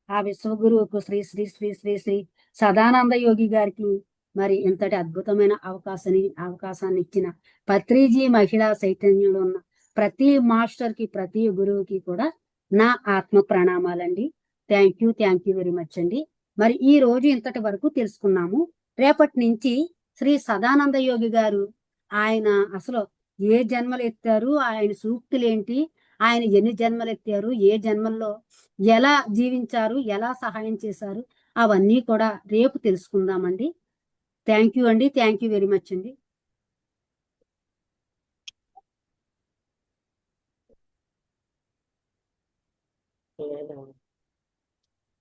ఆ విశ్వగురువుకు శ్రీ శ్రీ శ్రీ శ్రీ శ్రీ సదానంద యోగి గారికి మరి ఇంతటి అద్భుతమైన అవకాశాన్ని ఇచ్చిన పత్రిజీ మహిళా చైతన్యంలో ఉన్న ప్రతి మాస్టర్ కి, ప్రతి గురువుకి కూడా నా ఆత్మ ప్రణామాలండి. థ్యాంక్ యూ వెరీ మచ్ అండి. మరి ఈ రోజు ఇంతటి వరకు తెలుసుకున్నాము. రేపటి నుంచి శ్రీ సదానంద యోగి గారు ఆయన అసలు ఏ జన్మలు ఎత్తారు, ఆయన సూక్తులేంటి, ఆయన ఎన్ని జన్మలు ఎత్తారు, ఏ జన్మల్లో ఎలా జీవించారు, ఎలా సహాయం చేశారు, అవన్నీ కూడా రేపు తెలుసుకుందామండి. థ్యాంక్ యూ అండి. థ్యాంక్ యూ వెరీ మచ్ అండి.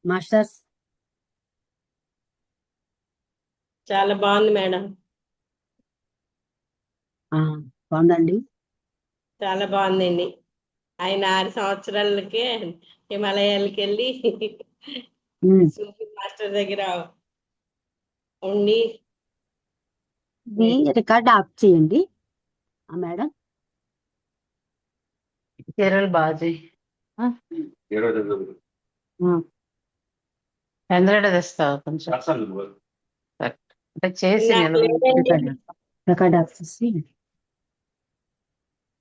మాస్టర్స్ చాలా బాగుంది మేడం. బాగుందండి. చాలా బాగుందండి. ఆయన 6 సంవత్సరాలకే హిమాలయాలకి వెళ్ళి సూఫీ మాస్టర్ దగ్గర ఉండి రికార్డ్ ఆఫ్ చేయండి మేడం. కేరళ బాజీ చంద్రడ తెస్తావు కొంచెం అంటే చేసి నాకు లేదండి. రికార్డ్ ఆఫ్ చేసి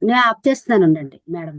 నేను ఆఫ్ చేస్తున్నాను ఉండండి మేడం.